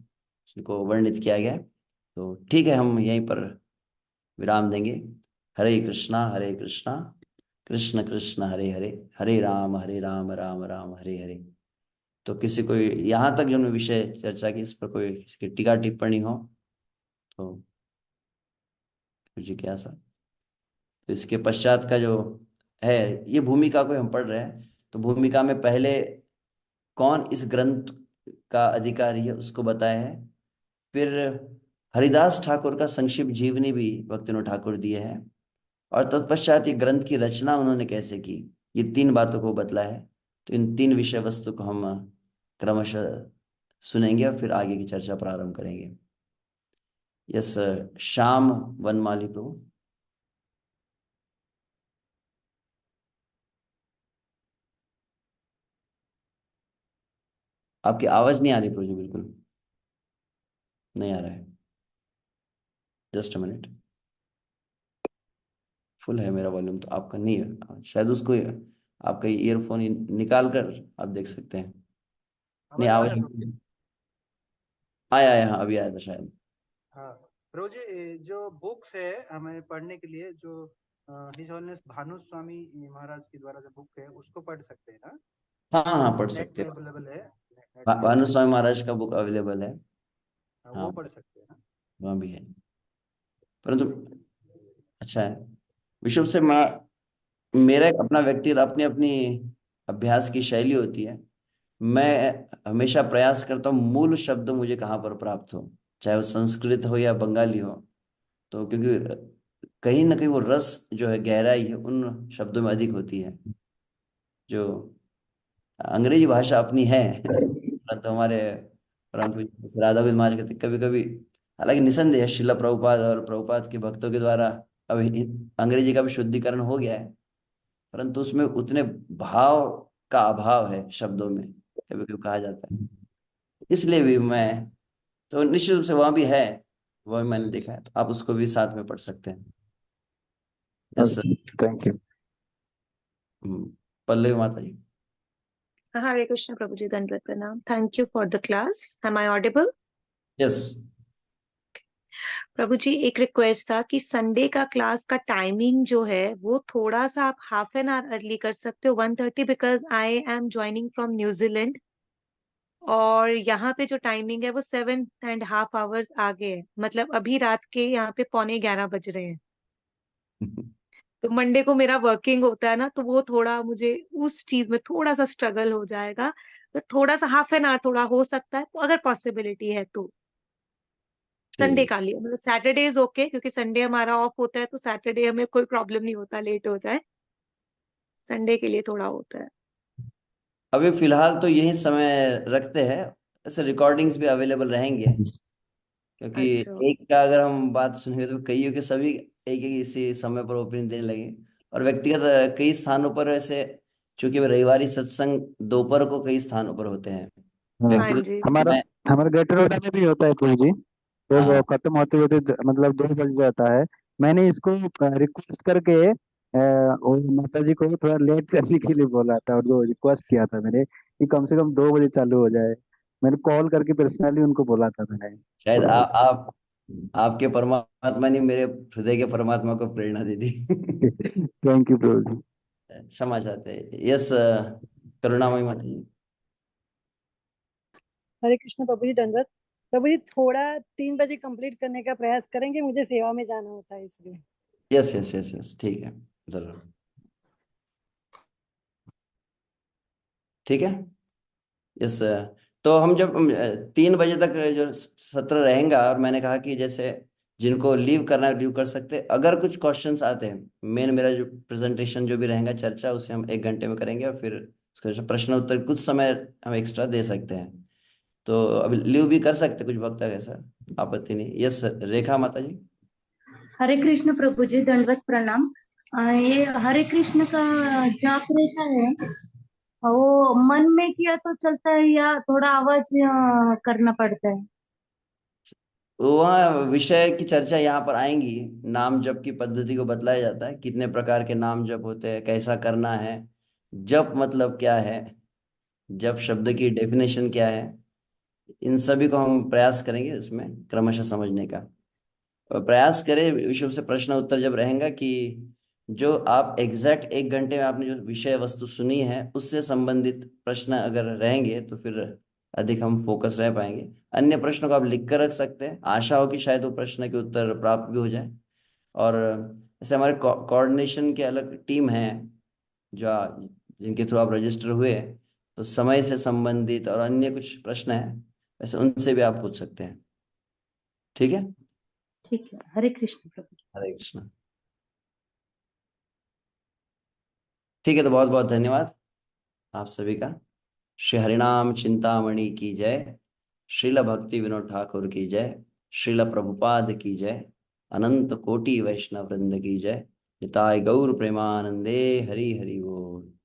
जिनको वर्णित किया गया है। तो ठीक है, हम यहीं पर विराम देंगे। हरे कृष्णा कृष्ण कृष्ण हरे हरे, हरे राम राम राम हरे हरे। तो किसी को यहाँ तक जो हमने विषय चर्चा की, इस पर कोई किसी की टीका टिप्पणी हो तो जिज्ञासा। तो इसके पश्चात का जो है, ये भूमिका को हम पढ़ रहे हैं, तो भूमिका में पहले कौन इस ग्रंथ का अधिकारी है उसको बताया है। फिर हरिदास ठाकुर का संक्षिप्त जीवनी भी भक्तिविनोद ठाकुर दिए है, और तत्पश्चात ये ग्रंथ की रचना उन्होंने कैसे की, ये तीन बातों को बतलाया है। तो इन तीन विषय वस्तु को हम क्रमशः सुनेंगे और फिर आगे की चर्चा प्रारंभ करेंगे। यस, श्याम वनमाली प्रभु। आपकी आवाज नहीं आ रही प्रभु जी, बिल्कुल नहीं आ रहा है। Just a minute. फुल है मेरा वॉल्यूम, तो आपका नहीं है शायद। उसको आपका ईयरफोन निकाल कर आप देख सकते हैं। नहीं, आवाज आ रहा आवाज है प्रभु जी? आया आया, हाँ अभी आया था शायद। हाँ प्रभु जी, जो बुक्स है हमें पढ़ने के लिए, जो हिज होलीनेस भानु स्वामी महाराज के द्वारा जो बुक है उसको पढ़ सकते हैं ना? हाँ हाँ, पढ़ नेट सकते में हो। अवेलेबल है, नेट में भानु अवेलेबल स्वामी है। महाराज का बुक अवेलेबल है। हाँ, हाँ, वो पढ़ सकते हैं ना? वहाँ भी है। परंतु अच्छा है, विशुभ से मैं, मेरा एक अपना व्यक्तिगत अपनी अपनी अभ्यास की शैली होती है। मैं हमेशा प्रयास करता हूँ मूल शब्द मुझे कहाँ पर प्राप्त हो, चाहे वो संस्कृत हो या बंगाली हो। तो क्योंकि कहीं ना कहीं वो रस जो है, गहराई है उन शब्दों में अधिक होती है। जो अंग्रेजी भाषा अपनी है परंतु हमारे परम पूज्य राधा गोविंद महाराज कहते कभी कभी, हालांकि निसंदेह शिला प्रभुपाद और प्रभुपाद के भक्तों के द्वारा अब अंग्रेजी का भी शुद्धिकरण हो गया है, परंतु उसमें उतने भाव का अभाव है शब्दों में, कभी कभी कहा जाता है। इसलिए भी मैं, तो निश्चित रूप से वहां भी है, वह भी मैंने देखा है, तो आप उसको भी साथ में पढ़ सकते हैं। यस। Thank you. पल्लवी माता ji. Hare Krishna Prabhuji, Dandvat Pranam. Thank you for the class. Am I audible? Yes. Prabhu ji, एक रिक्वेस्ट था कि संडे का क्लास का टाइमिंग जो है वो थोड़ा सा आप हाफ एन आवर अर्ली कर सकते हो, 1:30, because I am joining from New Zealand और यहाँ पे जो टाइमिंग है वो 7.5 आवर्स आगे है। मतलब अभी रात के यहाँ पे 11:15 बज रहे हैं। तो मंडे को मेरा वर्किंग होता है ना, तो वो थोड़ा मुझे उस चीज में थोड़ा सा स्ट्रगल हो जाएगा। तो थोड़ा सा हाफ एन आवर थोड़ा हो सकता है, अगर पॉसिबिलिटी है तो। संडे ठीक। का लिए मतलब सैटरडे इज ओके, क्योंकि संडे हमारा ऑफ होता है, तो सैटरडे हमें कोई प्रॉब्लम नहीं होता लेट हो जाए। संडे के लिए थोड़ा होता है। अभी फिलहाल तो यही समय रखते हैं। ऐसे रिकॉर्डिंग्स भी अवेलेबल रहेंगे, क्योंकि अच्छा। एक का अगर हम बात सुनेंगे तो कईयों के सभी एक एक इसी समय पर ओपिनियन देने लगे। और व्यक्तिगत कई स्थानों पर ऐसे, चूंकि रविवारी सत्संग दोपहर को कई स्थानों पर होते हैं हाँ, हाँ व्यक्तिगत। जी। हमारा मैं, हमारा ग्रेटर नोएडा में भी होता है प्रभु जी। तो वो हाँ खत्म होते होते मतलब 2 बज जाता है। मैंने इसको रिक्वेस्ट करके और माता जी को थोड़ा लेट करने के लिए बोला था, और जो रिक्वेस्ट किया था मैंने कि कम से कम 2 बजे चालू हो जाए। मैंने कॉल करके पर्सनली उनको बोला था मैंने। शायद आप आपके परमात्मा ने मेरे हृदय के परमात्मा को प्रेरणा दे दी। थैंक यू प्रभु जी। क्षमा चाहते हैं। यस, करुणामयी माता जी। हरे कृष्ण प्रभु जी, दंडवत प्रभु जी। थोड़ा 3 बजे कंप्लीट करने का प्रयास करेंगे, मुझे सेवा में जाना होता है इसलिए। यस यस यस यस, ठीक है, जरूर। ठीक है। यस। तो हम जब 3 बजे तक जो सत्र रहेगा, और मैंने कहा कि जैसे जिनको लीव करना है लीव कर सकते हैं। अगर कुछ क्वेश्चंस आते हैं, मेन मेरा जो प्रेजेंटेशन जो भी रहेगा चर्चा, उसे हम 1 घंटे में करेंगे, और फिर उसका जो प्रश्न उत्तर कुछ समय हम एक्स्ट्रा दे सकते हैं। तो अभी लीव भी कर सकते हैं कुछ वक्त तक, ऐसा आपत्ति नहीं। यस, रेखा माता जी। हरे कृष्ण प्रभु जी, दंडवत प्रणाम। ये हरे कृष्ण का जाप रहता है, वो मन में किया तो चलता है या थोड़ा आवाज करना पड़ता है? वहाँ विषय की चर्चा यहाँ पर आएंगी। नाम जप की पद्धति को बतलाया जाता है, कितने प्रकार के नाम जप होते हैं, कैसा करना है, जप मतलब क्या है, जप शब्द की डेफिनेशन क्या है, इन सभी को हम प्रयास करेंगे उसमें क्रमशः समझने का। और प्रयास करें विषय से प्रश्न उत्तर जब रहेगा कि जो आप एग्जैक्ट 1 घंटे में आपने जो विषय वस्तु सुनी है उससे संबंधित प्रश्न अगर रहेंगे तो फिर अधिक हम फोकस रह पाएंगे। अन्य प्रश्नों को आप लिख कर रख सकते हैं, आशा हो कि शायद वो प्रश्न के उत्तर प्राप्त भी हो जाए। और जैसे हमारे कोऑर्डिनेशन के अलग टीम है जो जिनके थ्रू आप रजिस्टर हुए, तो समय से संबंधित और अन्य कुछ प्रश्न है वैसे उनसे भी आप पूछ सकते हैं। ठीक है। ठीक है, हरे कृष्ण प्रभु जी। हरे कृष्ण। ठीक है, तो बहुत बहुत धन्यवाद आप सभी का। श्री हरिनाम चिंतामणि की जय, श्रील भक्ति विनोद ठाकुर की जय, श्रील प्रभुपाद की जय, अनंत कोटि वैष्णव वृंद की जय। निताय गौर प्रेमानंदे, हरि हरि बोल।